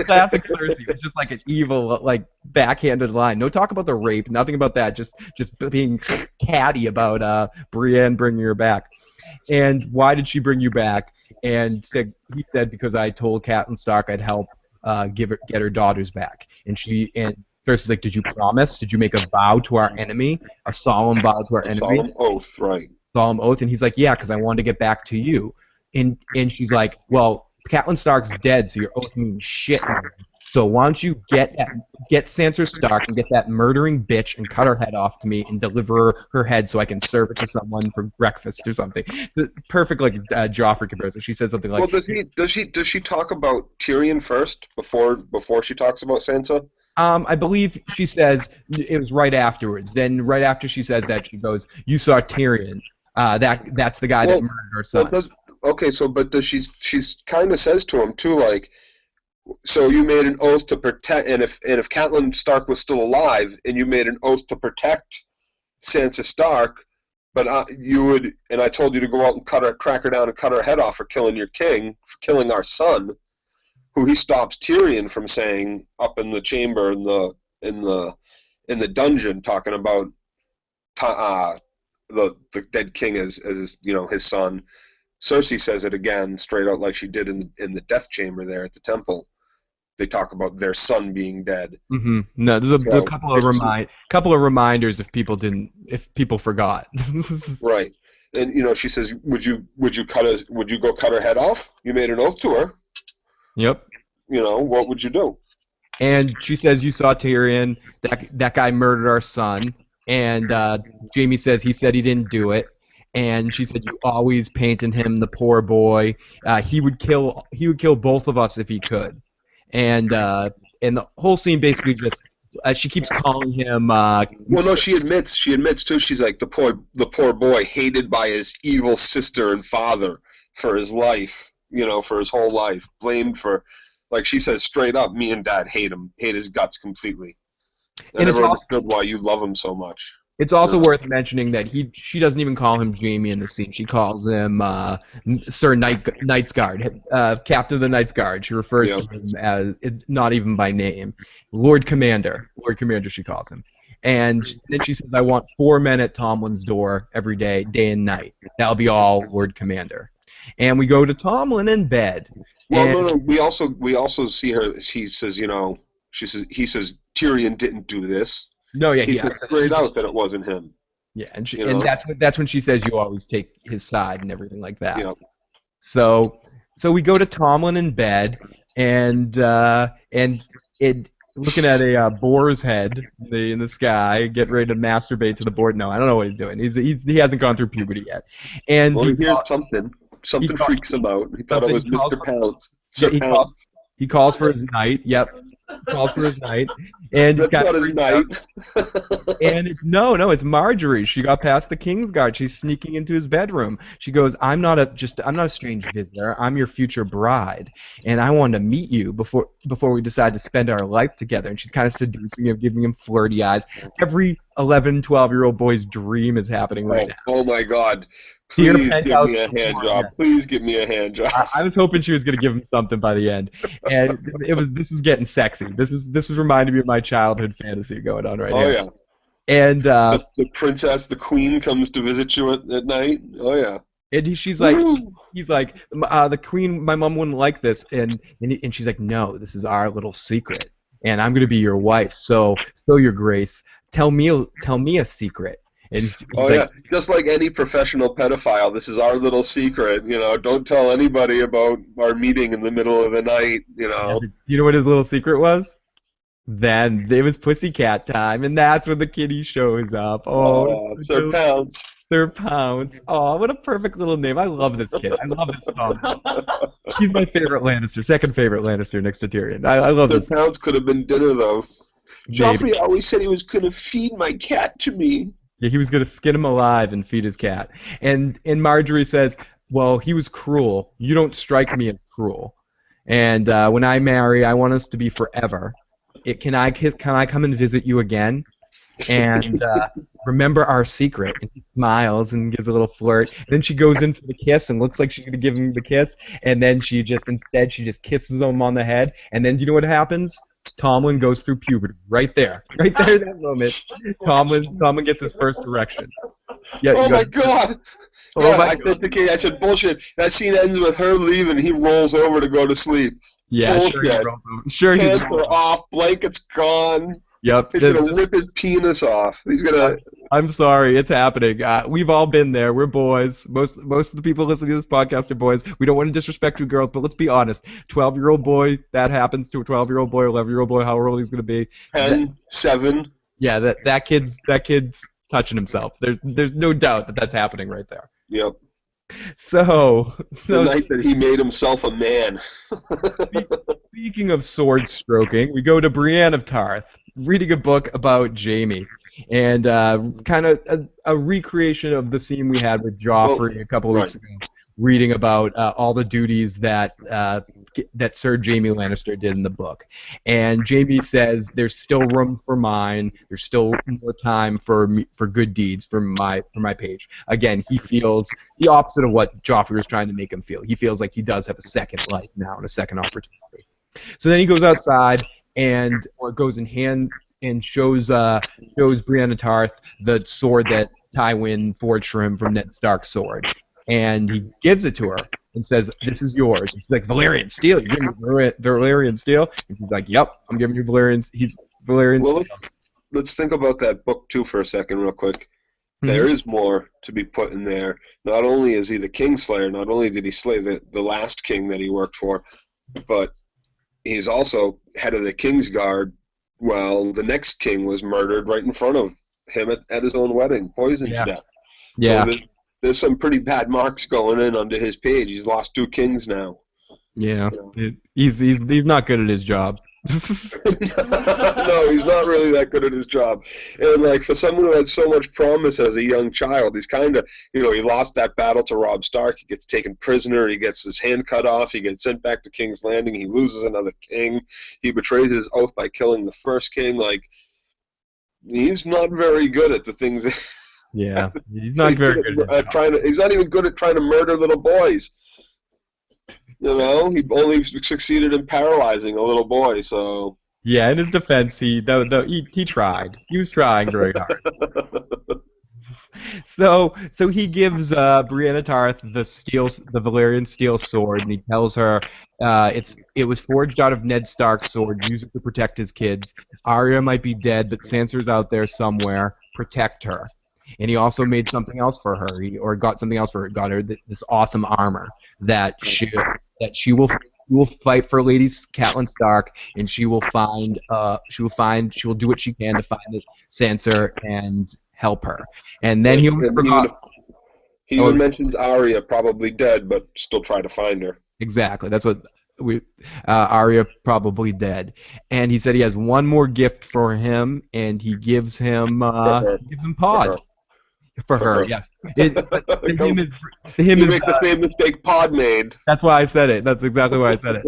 Classic Cersei. It's just like an evil, like, backhanded line. No talk about the rape, nothing about that, just being catty about Brienne bringing her back. And why did she bring you back? And he said, because I told Catelyn Stark I'd help get her daughters back. And Cersei's like, did you promise? Did you make a vow to our enemy? A solemn vow to our enemy? Solemn oath, right. Solemn oath. And he's like, yeah, because I wanted to get back to you. And she's like, well, Catelyn Stark's dead, so your oath means shit. So why don't you get Sansa Stark and get that murdering bitch and cut her head off to me and deliver her head so I can serve it to someone for breakfast or something. Perfect, like Joffrey comparison. She said something like. Well, does she talk about Tyrion first before she talks about Sansa? I believe she says it was right afterwards. Then right after she says that, she goes, "You saw Tyrion. That's the guy that murdered her son." But she's kind of says to him too, like, so you made an oath to protect, and if Catelyn Stark was still alive, and you made an oath to protect Sansa Stark, but I told you to go out and track her down and cut her head off for killing your king, for killing our son, who he stops Tyrion from saying up in the chamber in the dungeon, talking about the dead king as his son. Cersei says it again straight out like she did in the death chamber there at the temple. They talk about their son being dead. Mm-hmm. No, there's a couple of reminders if people forgot. Right, and she says, would you go cut her head off? You made an oath to her. Yep. What would you do? And she says, you saw Tyrion. That guy murdered our son. And Jaime says he said he didn't do it. And she said, you always painted him the poor boy. He would kill both of us if he could. And the whole scene basically just she keeps calling him. Well, no, she admits too. She's like, the poor boy, hated by his evil sister and father for his life. For his whole life, blamed for, like she says straight up, me and Dad hate him, hate his guts completely. I never understood why you love him so much. It's also worth mentioning that she doesn't even call him Jaime in the scene. She calls him Sir Knight's Guard, Captain of the Knight's Guard. She refers to him as, not even by name, Lord Commander. Lord Commander, she calls him. And then she says, I want 4 men at Tomlin's door every day, day and night. That'll be all, Lord Commander. And we go to Tomlin in bed. Well, no. We also see her. He says, he says Tyrion didn't do this. No, yeah, He said straight out that it wasn't him. Yeah, and that's when she says you always take his side and everything like that. Yeah. So we go to Tomlin in bed, and it looking at a boar's head in the sky, getting ready to masturbate to the board. No, I don't know what he's doing. He hasn't gone through puberty yet. And well, he hears something. Something freaks him out. He thought it was Mr. Pounce. He calls for his knight. Yep. He calls for his knight. And that's not his knight. And it's Marjorie. She got past the Kingsguard. She's sneaking into his bedroom. She goes, I'm not a strange visitor. I'm your future bride. And I want to meet you before we decide to spend our life together. And she's kind of seducing him, giving him flirty eyes. Every 11, 12-year-old boy's dream is happening right now. Oh my God. Please give me a hand job. Please give me a hand job. I was hoping she was going to give him something by the end, and this was getting sexy. This was reminding me of my childhood fantasy going on right now. Oh yeah. And the princess, the queen, comes to visit you at night. Oh yeah. And he's like, the queen, my mom wouldn't like this, and she's like, no, this is our little secret, and I'm going to be your wife. So your grace, tell me a secret. And he's just like any professional pedophile, this is our little secret. Don't tell anybody about our meeting in the middle of the night. You know what his little secret was? Then it was Pussycat time, and that's when the kitty shows up. Oh, Sir Pounce. Sir Pounce. Oh, what a perfect little name. I love this kid. I love this song. He's my favorite Lannister, second favorite Lannister next to Tyrion. I love this. Sir Pounce could have been dinner though. Joffrey always said he was going to feed my cat to me. Yeah, he was going to skin him alive and feed his cat. And Marjorie says, well, he was cruel. You don't strike me as cruel. And when I marry, I want us to be forever. Can I come and visit you again? And remember our secret. And he smiles and gives a little flirt. And then she goes in for the kiss and looks like she's going to give him the kiss. And then she just kisses him on the head. And then do you know what happens? Tomlin goes through puberty right there in that moment. Tomlin gets his first erection. Yeah, oh my God! Oh my God! I said bullshit. That scene ends with her leaving. He rolls over to go to sleep. Yeah, bullshit. Sure, he's pants are off. Blanket's gone. Yep. He's gonna rip his penis off. He's gonna. I'm sorry, it's happening. We've all been there. We're boys. Most of the people listening to this podcast are boys. We don't want to disrespect you girls, but let's be honest. 12-year-old boy, that happens to a 12-year-old boy, 11-year-old boy, however old he's gonna be. 10, 7. Yeah, that kid's touching himself. There's no doubt that that's happening right there. Yep. So the night that he made himself a man. Speaking of sword stroking, we go to Brienne of Tarth, reading a book about Jaime, and kind of a recreation of the scene we had with Joffrey a couple of weeks ago, reading about all the duties that Sir Jaime Lannister did in the book. And Jaime says there's still room for mine. There's still more time for good deeds for my page. Again, he feels the opposite of what Joffrey was trying to make him feel. He feels like he does have a second life now and a second opportunity. So then he goes outside and goes in hand and shows Brienne of Tarth the sword that Tywin forged for him from Ned Stark's sword. And he gives it to her and says, this is yours. And she's like, Valyrian steel? You give me Valyrian steel? And she's like, yep, I'm giving you Valyrian steel. Let's think about that book, too, for a second, real quick. Mm-hmm. There is more to be put in there. Not only is he the Kingslayer, not only did he slay the last king that he worked for, but he's also head of the Kingsguard. Well, the next king was murdered right in front of him at his own wedding, poisoned to death. Yeah. So there's some pretty bad marks going in under his page. He's lost 2 kings now. Yeah, he's not good at his job. No, he's not really that good at his job. And like for someone who had so much promise as a young child, he's kind of, he lost that battle to Robb Stark. He gets taken prisoner. He gets his hand cut off. He gets sent back to King's Landing. He loses another king. He betrays his oath by killing the first king. Like, he's not very good at the things. Yeah, he's not very good at he's not even good at trying to murder little boys. He only succeeded in paralyzing a little boy. So yeah, in his defense, he tried. He was trying very hard. So he gives Brienne Tarth the Valyrian steel sword, and he tells her it was forged out of Ned Stark's sword. Use it to protect his kids. Arya might be dead, but Sansa's out there somewhere. Protect her. And he also made something else for her, or got something else for her. Got her this awesome armor that she will fight for Lady Catelyn Stark, and she will do what she can to find Sansa and help her. And then he almost forgot. He even mentions Arya probably dead, but still try to find her. Exactly. That's what Arya probably dead. And he said he has one more gift for him, and he gives him Pod. For her, yes. But to him is the same mistake Pod made. That's why I said it. That's exactly why I said it.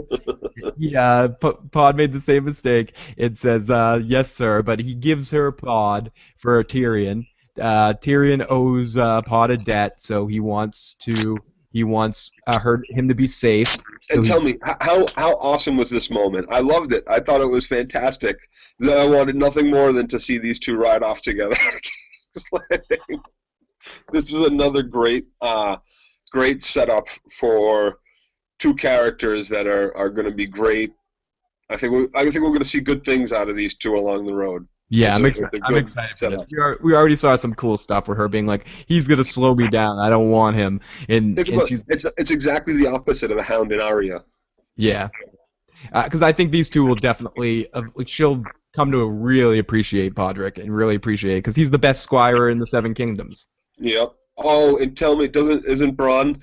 Yeah, Pod made the same mistake. It says, yes, sir, but he gives her Pod for Tyrion. Tyrion owes Pod a debt, so he wants him to be safe. And tell me, how awesome was this moment? I loved it. I thought it was fantastic. I wanted nothing more than to see these two ride off together. This is another great setup for two characters that are going to be great. I think we're going to see good things out of these two along the road. Yeah, I'm excited for this. We already saw some cool stuff with her being like, he's going to slow me down. I don't want him. It's exactly the opposite of the Hound and Arya. Yeah, because I think these two will definitely she'll come to really appreciate Podrick and really appreciate it because he's the best squire in the Seven Kingdoms. Yep. Oh, and tell me, isn't Bran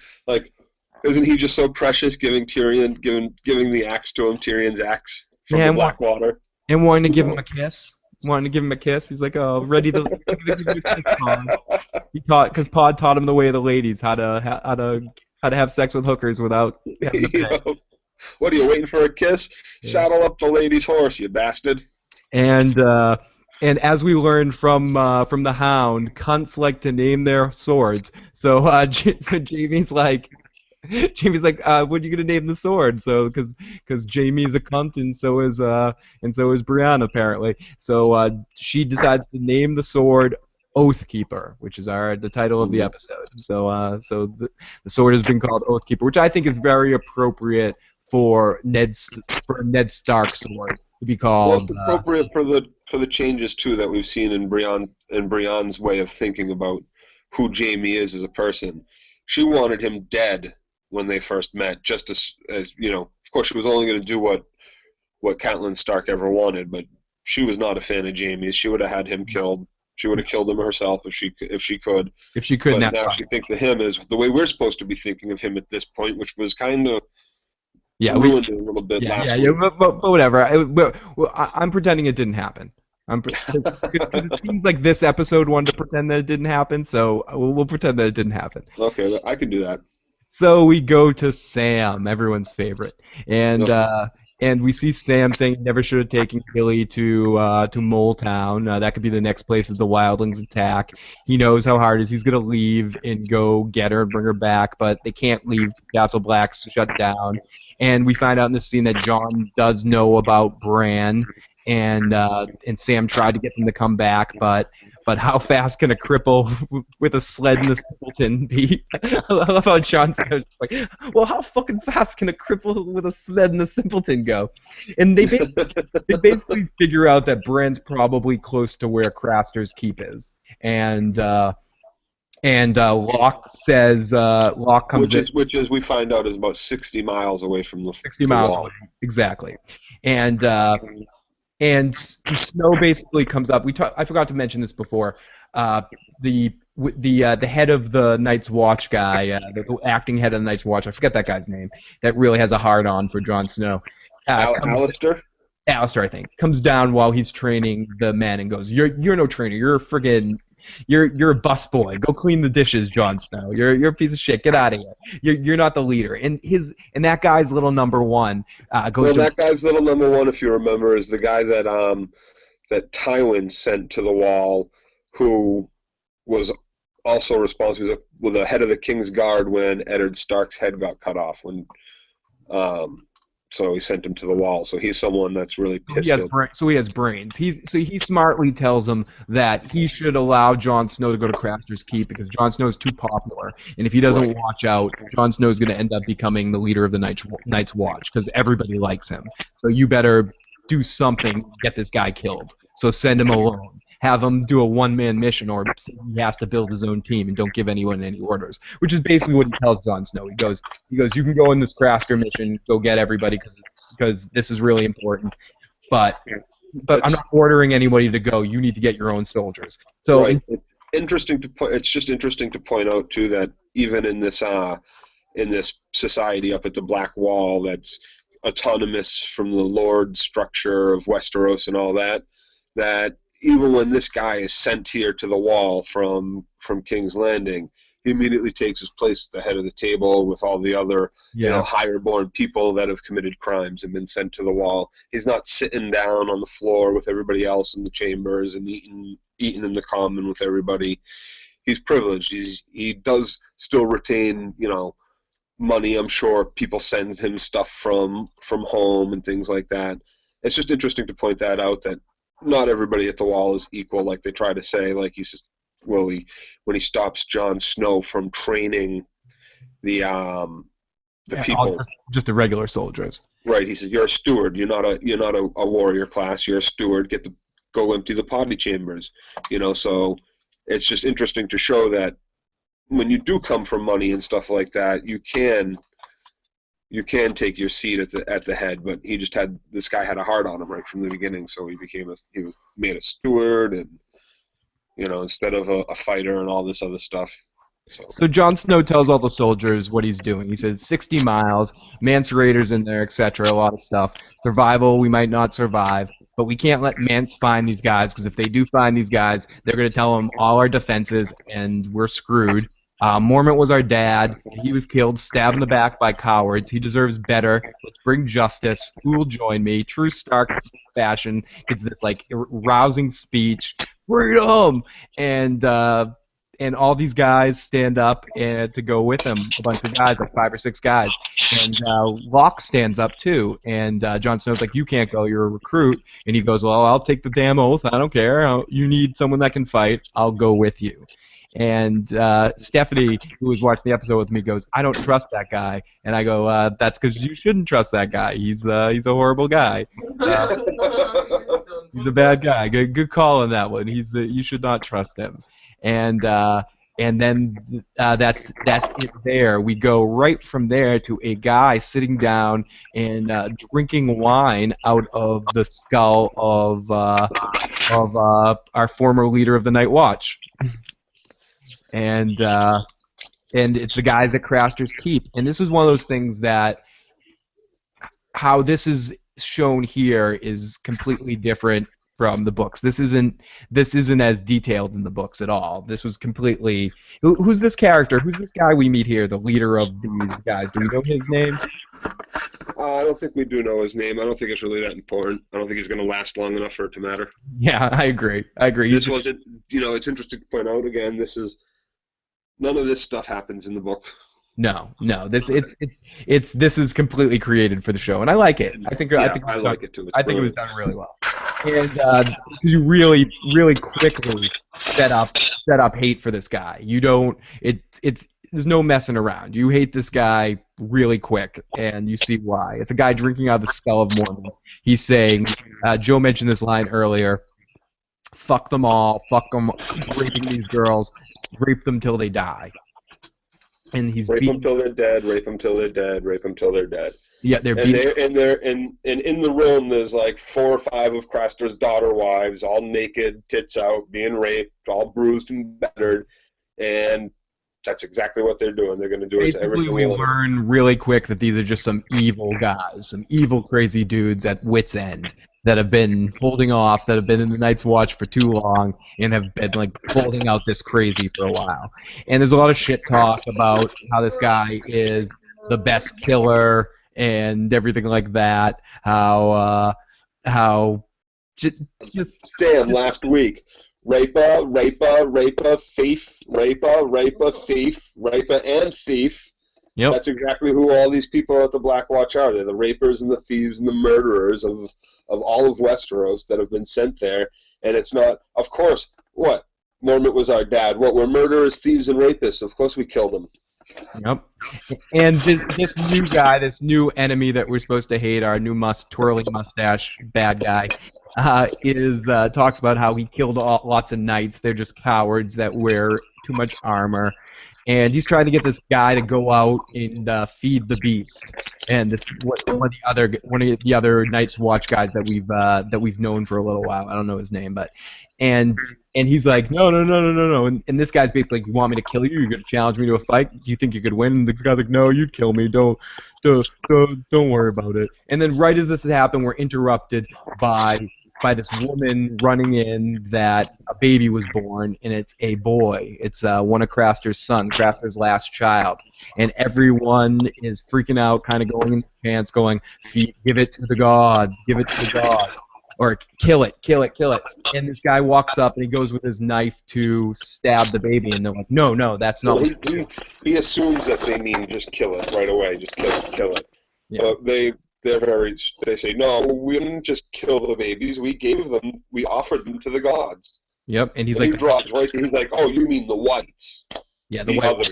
isn't he just so precious giving the axe to him, Tyrion's axe from the Blackwater, and wanting to give him a kiss? He's like, oh, ready to give you a kiss, Pod. Because Pod taught him the way of the ladies, how to have sex with hookers without having to pay. What are you waiting for a kiss? Yeah. Saddle up the lady's horse, you bastard. And as we learned from the Hound, cunts like to name their swords. So Jaime's like, what are you gonna name the sword? So because Jaime's a cunt and so is Brienne apparently. So she decides to name the sword Oathkeeper, which is the title of the episode. So the sword has been called Oathkeeper, which I think is very appropriate for Ned Stark's sword to be called. Well, it's appropriate for the changes too that we've seen in Brienne's way of thinking about who Jaime is as a person. She wanted him dead when they first met, just as you know. Of course, she was only going to do what Catelyn Stark ever wanted, but she was not a fan of Jaime's. She would have had him killed. She would have killed him herself if she could. But now she thinks of him as the way we're supposed to be thinking of him at this point, which was kind of ruined a little bit last week. But whatever. I'm pretending it didn't happen. Because it seems like this episode wanted to pretend that it didn't happen, so we'll pretend that it didn't happen. Okay, I can do that. So we go to Sam, everyone's favorite, and we see Sam saying he never should have taken Gilly to Mole Town. That could be the next place that the wildlings attack. He knows how hard it is. He's gonna leave and go get her and bring her back, but they can't leave. Castle Black's shut down. And we find out in this scene that Jon does know about Bran, and Sam tried to get them to come back, but how fast can a cripple with a sled and a simpleton be? I love how Jon says, like, well, how fucking fast can a cripple with a sled and a simpleton go? And they basically figure out that Bran's probably close to where Craster's keep is, and Locke says Locke comes in, which is we find out is about 60 miles away from the 60 miles away, exactly, and Snow basically comes up. I forgot to mention this before. The head of the Night's Watch guy, the acting head of the Night's Watch, I forget that guy's name, that really has a hard-on for Jon Snow. Alistair? Alistair, I think, comes down while he's training the men and goes, "You're no trainer. You're a friggin'. You're a busboy. Go clean the dishes, Jon Snow. You're a piece of shit. Get out of here. You're not the leader." And that guy's little number one goes. That guy's little number one, if you remember, is the guy that Tywin sent to the Wall, who was also responsible with the head of the King's Guard when Eddard Stark's head got cut off. When so he sent him to the Wall. So he's someone that's really pissed at. So he has brains. He smartly tells him that he should allow Jon Snow to go to Craster's Keep because Jon Snow is too popular, and if he doesn't watch out, Jon Snow is going to end up becoming the leader of the Night's Watch because everybody likes him. So you better do something to get this guy killed. So send him alone. Have him do a one-man mission, or he has to build his own team and don't give anyone any orders. Which is basically what he tells Jon Snow. He goes, you can go on this Craster mission, go get everybody because this is really important. But I'm not ordering anybody to go. You need to get your own soldiers. So It's just interesting to point out too that even in this society up at the Black Wall that's autonomous from the Lord structure of Westeros and all that, that even when this guy is sent here to the Wall from King's Landing, he immediately takes his place at the head of the table with all the other higher-born people that have committed crimes and been sent to the Wall. He's not sitting down on the floor with everybody else in the chambers and eating in the common with everybody. He's privileged. He does still retain, money. I'm sure people send him stuff from home and things like that. It's just interesting to point that out, that not everybody at the Wall is equal, like they try to say. Like when he stops Jon Snow from training the people, just the regular soldiers. Right. He said, "You're a steward. You're not a warrior class. You're a steward. Go empty the potty chambers." So it's just interesting to show that when you do come from money and stuff like that, you can take your seat at the head. But this guy had a heart on him right from the beginning, so he was made a steward, and instead of a fighter and all this other stuff. So Jon Snow tells all the soldiers what he's doing. He says 60 miles, Mance Raiders in there, etc. A lot of stuff. Survival, we might not survive, but we can't let Mance find these guys, because if they do find these guys, they're going to tell them all our defenses, and we're screwed. Mormont was our dad. He was killed, stabbed in the back by cowards. He deserves better. Let's bring justice. Who will join me? True Stark fashion gets this rousing speech. Freedom! And all these guys stand up to go with him. A bunch of guys, like 5 or 6 guys. And Locke stands up too. And Jon Snow's like, "You can't go. You're a recruit." And he goes, "Well, I'll take the damn oath. I don't care. You need someone that can fight. I'll go with you." And Stephanie, who was watching the episode with me, goes, "I don't trust that guy." And I go, "That's because you shouldn't trust that guy. He's a horrible guy. He's a bad guy. Good call on that one. You should not trust him." And then that's it. There we go. Right from there to a guy sitting down and drinking wine out of the skull of our former leader of the Night Watch. And it's the guys at Craster's Keep. And this is one of those things that how this is shown here is completely different from the books. This isn't as detailed in the books at all. This was completely... Who's this character? Who's this guy we meet here, the leader of these guys? Do we know his name? I don't think we do know his name. I don't think it's really that important. I don't think he's going to last long enough for it to matter. Yeah, I agree. This wasn't... it's interesting to point out, again, none of this stuff happens in the book. No. This is completely created for the show, and I like it. I think like it too. I think it was done really well, and because you really, really quickly set up hate for this guy. You don't. There's no messing around. You hate this guy really quick, and you see why. It's a guy drinking out of the skull of Mormont. He's saying, Joe mentioned this line earlier. Fuck them all. Fuck them. Keep raping these girls. Rape them till they die. And he's rape them till they're dead. Rape them till they're dead. Rape them till they're dead. Yeah, they're beating. And in the room, there's like 4 or 5 of Craster's daughter wives, all naked, tits out, being raped, all bruised and battered, and that's exactly what they're doing. They're going to do it to everything. We learn really quick that these are just some evil guys, some evil, crazy dudes at wit's end that have been holding off, that have been in the Night's Watch for too long, and have been holding out this crazy for a while. And there's a lot of shit talk about how this guy is the best killer and everything like that. How just Sam last week. Raper, thief, and thief. Yep. That's exactly who all these people at the Black Watch are. They're the rapers and the thieves and the murderers of all of Westeros that have been sent there. And it's not, of course, what? Mormont was our dad. What? We're murderers, thieves, and rapists. Of course we killed them. Yep. And this new guy, this new enemy that we're supposed to hate, our new twirling mustache bad guy, is talks about how he killed lots of knights. They're just cowards that wear too much armor, and he's trying to get this guy to go out and feed the beast. And this one of the other Night's Watch guys that we've known for a little while. I don't know his name, but and he's like, no. And this guy's basically like, you want me to kill you? You're gonna challenge me to a fight? Do you think you could win? And this guy's like, no, you'd kill me. Don't worry about it. And then right as this has happened, we're interrupted by this woman running in that a baby was born, and it's a boy. It's one of Craster's sons, Craster's last child. And everyone is freaking out, kind of going in the pants, going, give it to the gods, give it to the gods. Or kill it. And this guy walks up and he goes with his knife to stab the baby, and they're like, no, that's not. He assumes that they mean just kill it right away, just kill it. Yeah. But they say, no, we didn't just kill the babies. We offered them to the gods. Yep, and he's like, he's like, oh, you mean the whites? Yeah, the whites.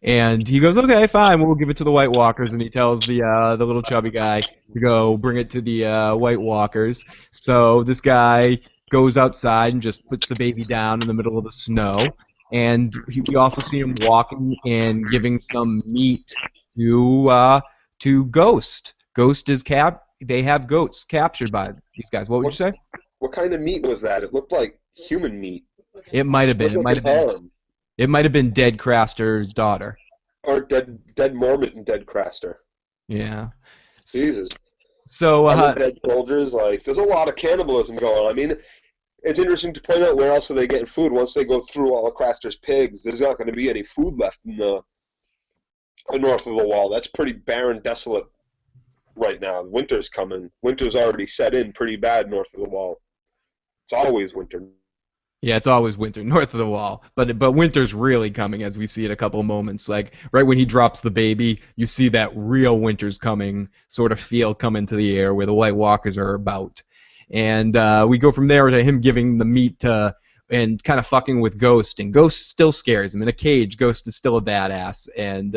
And he goes, okay, fine, we'll give it to the White Walkers. And he tells the little chubby guy to go bring it to the White Walkers. So this guy goes outside and just puts the baby down in the middle of the snow. And we also see him walking and giving some meat to Ghost. Ghost is They have goats captured by these guys. What would you say? What kind of meat was that? It looked like human meat. It might have been. It might have been dead Craster's daughter. Or dead Mormont and dead Craster. Yeah. Jesus. So dead soldiers, like, there's a lot of cannibalism going on. I mean, it's interesting to point out, where else are they getting food once they go through all of Craster's pigs? There's not going to be any food left in the north of the wall. That's pretty barren, desolate right now. Winter's coming. Winter's already set in pretty bad north of the wall. It's always winter. Yeah, it's always winter north of the wall, but winter's really coming, as we see in a couple of moments. Like right when he drops the baby, you see that real winter's coming sort of feel come into the air where the White Walkers are about, and we go from there to him giving the meat to and kind of fucking with Ghost, and Ghost still scares him in a cage. Ghost is still a badass, and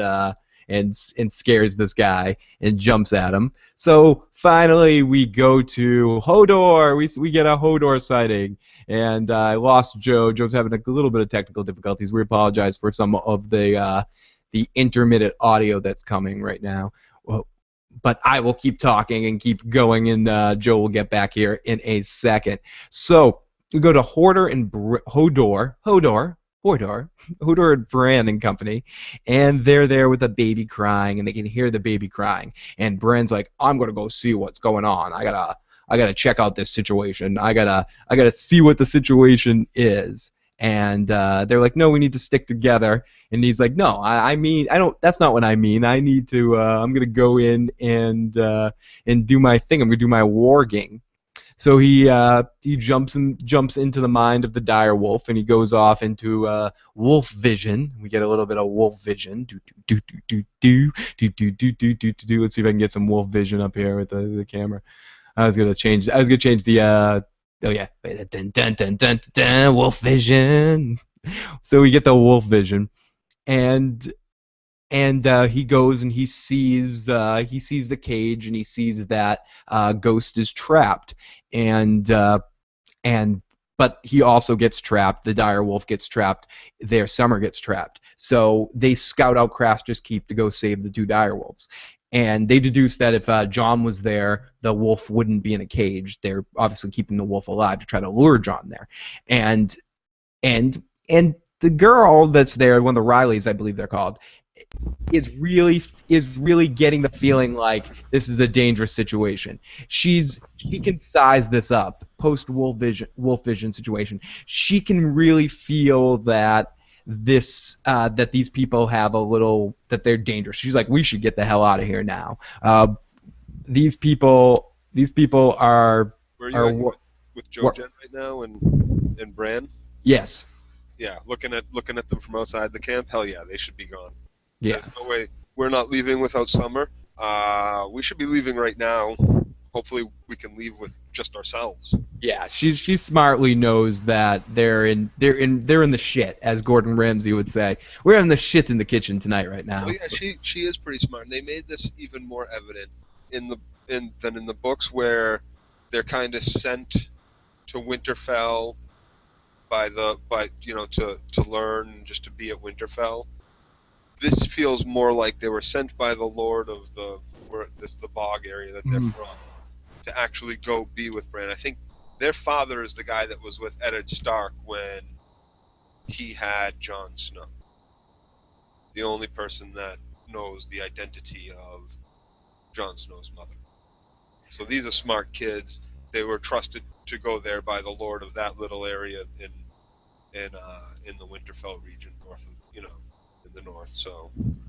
scares this guy and jumps at him. So finally, we go to Hodor. We get a Hodor sighting. And I lost Joe. Joe's having a little bit of technical difficulties. We apologize for some of the intermittent audio that's coming right now. Well, but I will keep talking and keep going, and Joe will get back here in a second. So we go to Hodor and Hodor and Bran and company, and they're there with the baby crying, and they can hear the baby crying. And Bran's like, I'm gonna go see what's going on. I gotta check out this situation. I gotta see what the situation is. And they're like, no, we need to stick together. And he's like, no, I mean, I don't. That's not what I mean. I need to. I'm gonna go in and do my thing. I'm gonna do my warging. So he jumps into the mind of the dire wolf, and he goes off into wolf vision. We get a little bit of wolf vision. Let's see if I can get some wolf vision up here with the camera. I was gonna change the wolf vision. So we get the wolf vision, and he goes and he sees the cage, and he sees that Ghost is trapped, but he also gets trapped. The dire wolf gets trapped. Their Summer gets trapped. So they scout out Craster's Keep to go save the two dire wolves. And they deduce that if Jon was there, the wolf wouldn't be in a cage. They're obviously keeping the wolf alive to try to lure Jon there. And the girl that's there, one of the Rileys, I believe they're called, is really getting the feeling like this is a dangerous situation. She can size this up post wolf vision situation. She can really feel that that these people have that they're dangerous. She's like, we should get the hell out of here now. These people are. Where are you with Jojen right now and Bran? Yes. Yeah, looking at them from outside the camp. Hell yeah, they should be gone. Yeah. There's no way we're not leaving without Summer. We should be leaving right now. Hopefully, we can leave with just ourselves. Yeah, she smartly knows that they're in the shit, as Gordon Ramsay would say. We're in the shit in the kitchen tonight right now. Well, yeah, she is pretty smart, and they made this even more evident than in the books, where they're kind of sent to Winterfell to learn, just to be at Winterfell. This feels more like they were sent by the Lord of the bog area that they're from to actually go be with Bran. I think their father is the guy that was with Eddard Stark when he had Jon Snow. The only person that knows the identity of Jon Snow's mother. So these are smart kids. They were trusted to go there by the Lord of that little area in the Winterfell region, north of in the north.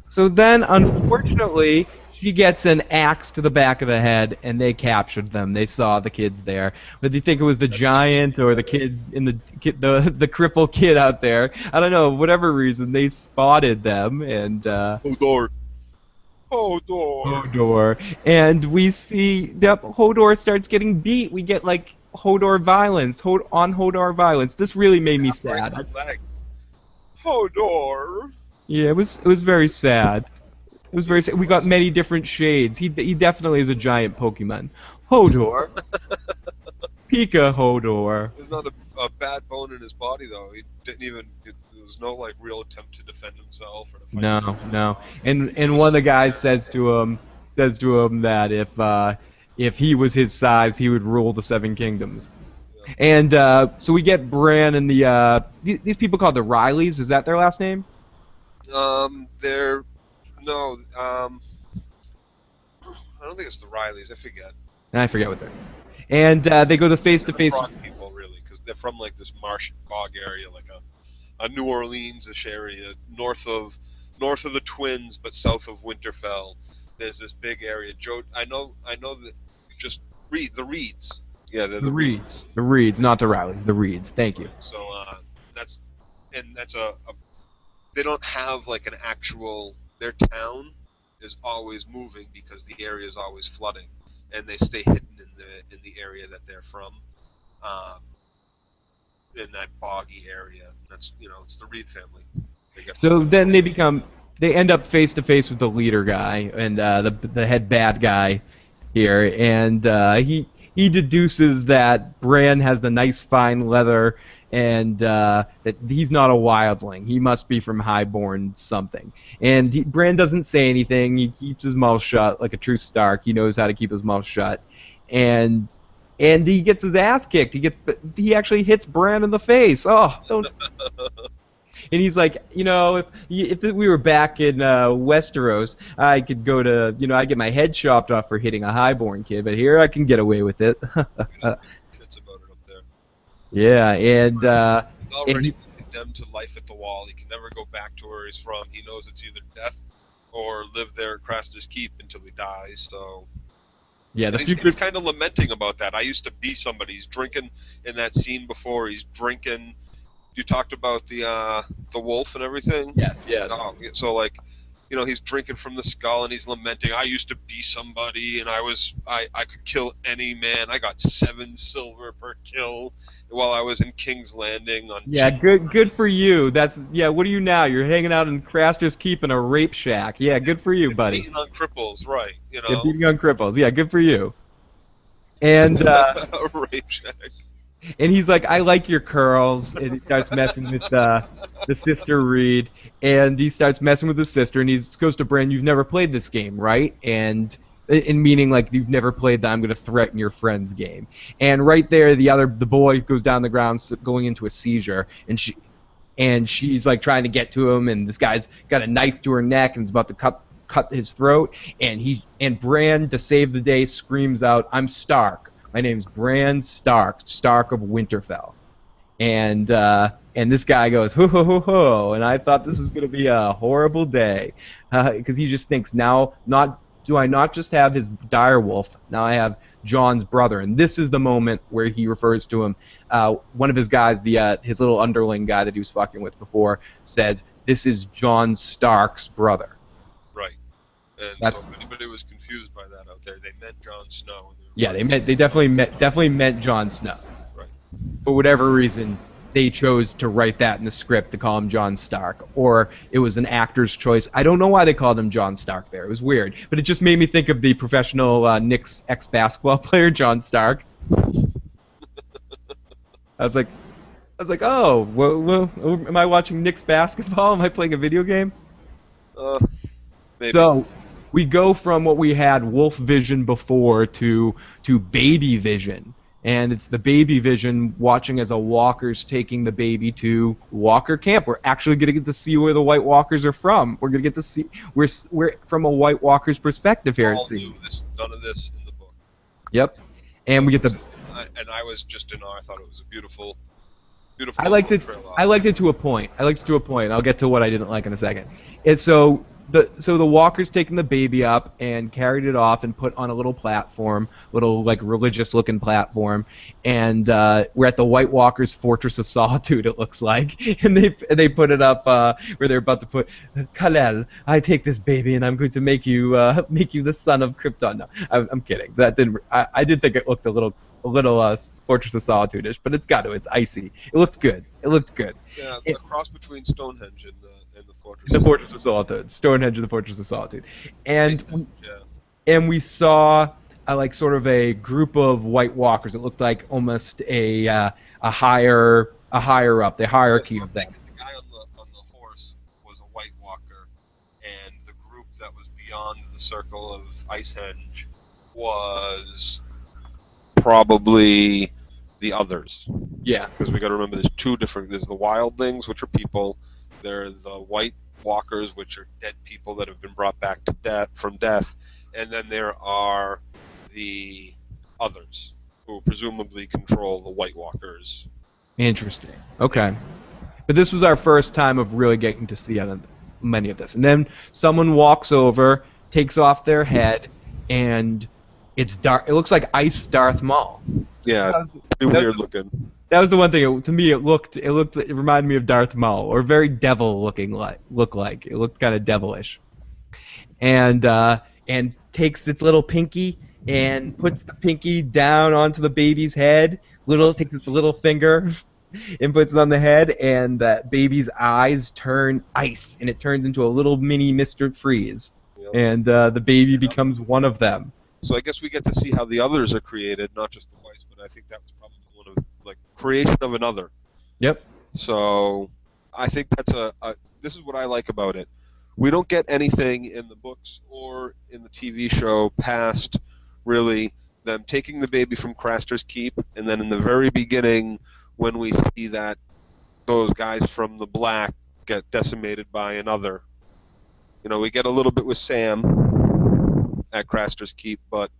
So then, unfortunately, she gets an axe to the back of the head, and they captured them. They saw the kids there. But do you think it was the giant or the kid in the crippled kid out there? I don't know. Whatever reason, they spotted them, and Hodor. And we see, Hodor starts getting beat. We get, like, Hodor violence. Hodor violence. This really made me sad. Hodor. Yeah, it was very sad. It was very sad. We got many different shades. He definitely is a giant Pokemon. Hodor. Pika Hodor. There's not a bad bone in his body, though. He didn't even... There was no, like, real attempt to defend himself or to fight. No. And one of the guys says to him that if he was his size, he would rule the Seven Kingdoms. Yeah. And so we get Bran and these people called the Rileys. Is that their last name? I don't think it's the Rileys. I forget what they're. And they go to face-to-face. Frog people, really, because they're from like this marsh bog area, like a New Orleans-ish area, north of the Twins, but south of Winterfell. There's this big area. I know that. Just the Reeds. Yeah, they're the Reeds. The Reeds, not the Rileys. The Reeds. Thank you. So that's they don't have like an actual. Their town is always moving because the area is always flooding, and they stay hidden in the area that they're from, in that boggy area. That's it's the Reed family. So then they end up face to face with the leader guy and the head bad guy here, and he deduces that Bran has the nice fine leather, and that he's not a wildling. He must be from Highborn something. And Bran doesn't say anything. He keeps his mouth shut like a true Stark. He knows how to keep his mouth shut. And he gets his ass kicked. He actually hits Bran in the face. Oh, don't. And he's like, if we were back in Westeros, I could go to, I'd get my head chopped off for hitting a Highborn kid, but here I can get away with it. Shits about it up there. Yeah, and he's already been condemned to life at the Wall. He can never go back to where he's from. He knows it's either death or live there at Craster's Keep until he dies. So yeah, he's kind of lamenting about that. I used to be somebody. He's drinking in that scene before. He's drinking. You talked about the wolf and everything. Yes. Oh, so like, he's drinking from the skull and he's lamenting. I used to be somebody, and I could kill any man. I got 7 silver per kill while I was in King's Landing on. Yeah, good for you. What are you now? You're hanging out in Craster's Keep in a rape shack. Yeah, good for you, buddy. Beating on cripples, right? Yeah, beating on cripples. Yeah, good for you. And rape shack. And he's like, I like your curls. And he starts messing with the sister Reed. And he starts messing with his sister. And he goes to Bran, you've never played this game, right? And in meaning like you've never played the I'm going to threaten your friends game. And right there, the boy goes down the ground going into a seizure. And she's like trying to get to him. And this guy's got a knife to her neck and is about to cut his throat. And Bran, to save the day, screams out, I'm Stark. My name's Bran Stark, Stark of Winterfell. And this guy goes, ho, ho, ho, ho. And I thought this was going to be a horrible day. Because he just thinks, now, do I not just have his direwolf, now I have Jon's brother. And this is the moment where he refers to him. One of his guys, his little underling guy that he was fucking with before, says, this is Jon Stark's brother. And That's so if anybody was confused by that out there, they meant Jon Snow. And yeah. They definitely meant Jon Snow. Right. For whatever reason, they chose to write that in the script to call him Jon Stark, or it was an actor's choice. I don't know why they called him Jon Stark there. It was weird, but it just made me think of the professional Knicks ex-basketball player Jon Stark. I was like, oh, am I watching Knicks basketball? Am I playing a video game? Maybe. So we go from what we had wolf vision before to baby vision. And it's the baby vision watching as a walker's taking the baby to Walker camp. We're actually going to get to see where the White Walkers are from. We're going to get to see we're from a White Walker's perspective here. All knew this, none of this in the book. Yep. And we get the and I was just in awe. I thought it was a beautiful. I liked it. I liked it to a point. I'll get to what I didn't like in a second. And so the walker's taking the baby up and carried it off and put on a little platform, little like religious looking platform, and we're at the White Walker's Fortress of Solitude. It looks like, and they put it up where they're about to put Kal-El. I take this baby and I'm going to make you the son of Krypton. No, I'm kidding. That didn't. I did think it looked a little Fortress of Solitude-ish, but it's it's icy. It looked good. Yeah, the cross between Stonehenge and the Fortress. The Fortress of Solitude, Stonehenge and the Fortress of Solitude, and we saw like sort of a group of White Walkers. It looked like almost a higher up, the hierarchy of them. The guy on the horse was a White Walker, and the group that was beyond the circle of Icehenge was probably the others. Yeah. Because we got to remember there's two different. There's the wildlings, which are people. There are the White Walkers, which are dead people that have been brought back to from death, and then there are the others who presumably control the White Walkers. Interesting. Okay. But this was our first time of really getting to see many of this, and then someone walks over, takes off their head, and it's dark. It looks like Ice Darth Maul. Yeah, pretty weird looking. That was the one thing. To me, it reminded me of Darth Maul, or very devil looking look like. It looked kind of devilish. And takes its little pinky and puts the pinky down onto the baby's head. Takes its little finger and puts it on the head, and that baby's eyes turn ice, and it turns into a little mini Mr. Freeze. Yep. And the baby becomes one of them. So I guess we get to see how the others are created, not just the Whites, but I think that was probably one of creation of another. Yep. So I think that's this is what I like about it. We don't get anything in the books or in the TV show past really them taking the baby from Craster's Keep, and then in the very beginning when we see that those guys from the Black get decimated by another. We get a little bit with Sam at Craster's Keep, but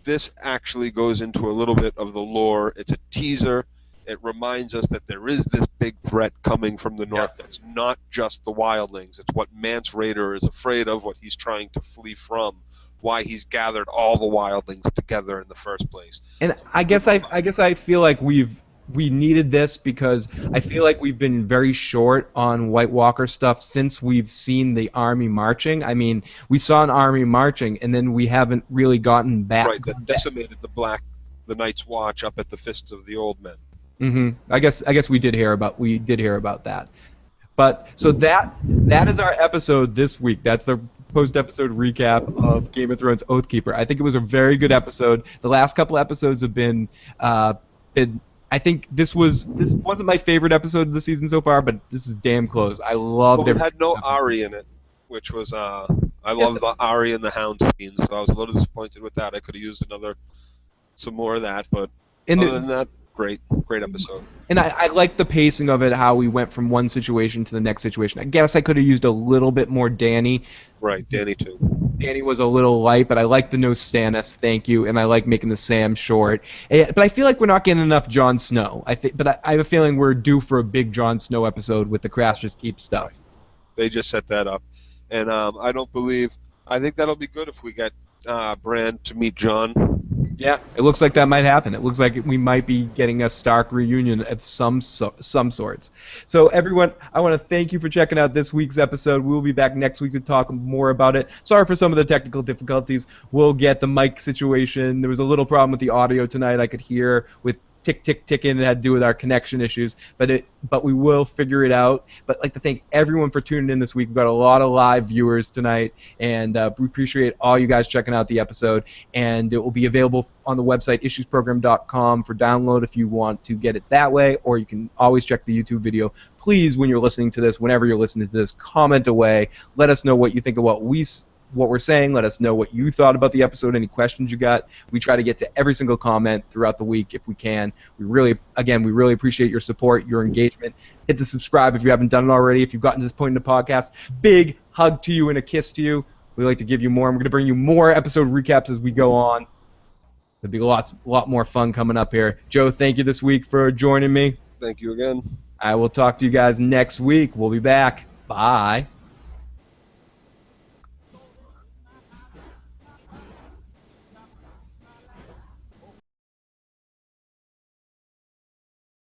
this actually goes into a little bit of the lore. It's a teaser. It reminds us that there is this big threat coming from the north that's not just the wildlings. It's what Mance Rayder is afraid of, what he's trying to flee from, why he's gathered all the wildlings together in the first place. And I guess I feel like we needed this because I feel like we've been very short on White Walker stuff since we've seen the army marching. I mean, we saw an army marching, and then we haven't really gotten back. Right, that decimated the Night's Watch up at the Fists of the Old Men. Mm-hmm. I guess we did hear about that. But so that is our episode this week. That's the post-episode recap of Game of Thrones Oathkeeper. I think it was a very good episode. The last couple episodes have been I think this wasn't my favorite episode of the season so far, but this is damn close. I loved it. It had no Ari in it, which was I love the Ari and the Hound scene, so I was a little disappointed with that. I could have used some more of that, but other than that, great episode. And I like the pacing of it, how we went from one situation to the next situation. I guess I could have used a little bit more Dany. Right, Dany too. Dany was a little light, but I like the no Stannis, thank you, and I like making the Sam short. But I feel like we're not getting enough Jon Snow. But I have a feeling we're due for a big Jon Snow episode with the Craster's Keep stuff. They just set that up, and I think that'll be good if we get Bran to meet Jon. Yeah, it looks like that might happen. It looks like we might be getting a Stark reunion of some sorts. So everyone, I want to thank you for checking out this week's episode. We will be back next week to talk more about it. Sorry for some of the technical difficulties. We'll get the mic situation. There was a little problem with the audio tonight. I could hear with tick tick ticking. It had to do with our connection issues, but we will figure it out. But I'd like to thank everyone for tuning in this week. We've got a lot of live viewers tonight, and we appreciate all you guys checking out the episode. And it will be available on the website issuesprogram.com for download if you want to get it that way, or you can always check the YouTube video. Please, when you're listening to this, whenever you're listening to this, comment away. Let us know what you think of what we're saying. Let us know what you thought about the episode, any questions you got. We try to get to every single comment throughout the week if we can. We really appreciate your support, your engagement. Hit the subscribe if you haven't done it already. If you've gotten to this point in the podcast, big hug to you and a kiss to you. We like to give you more, and we're going to bring you more episode recaps as we go on. There'll be a lot more fun coming up here. Joe, thank you this week for joining me. Thank you again. I will talk to you guys next week. We'll be back. Bye.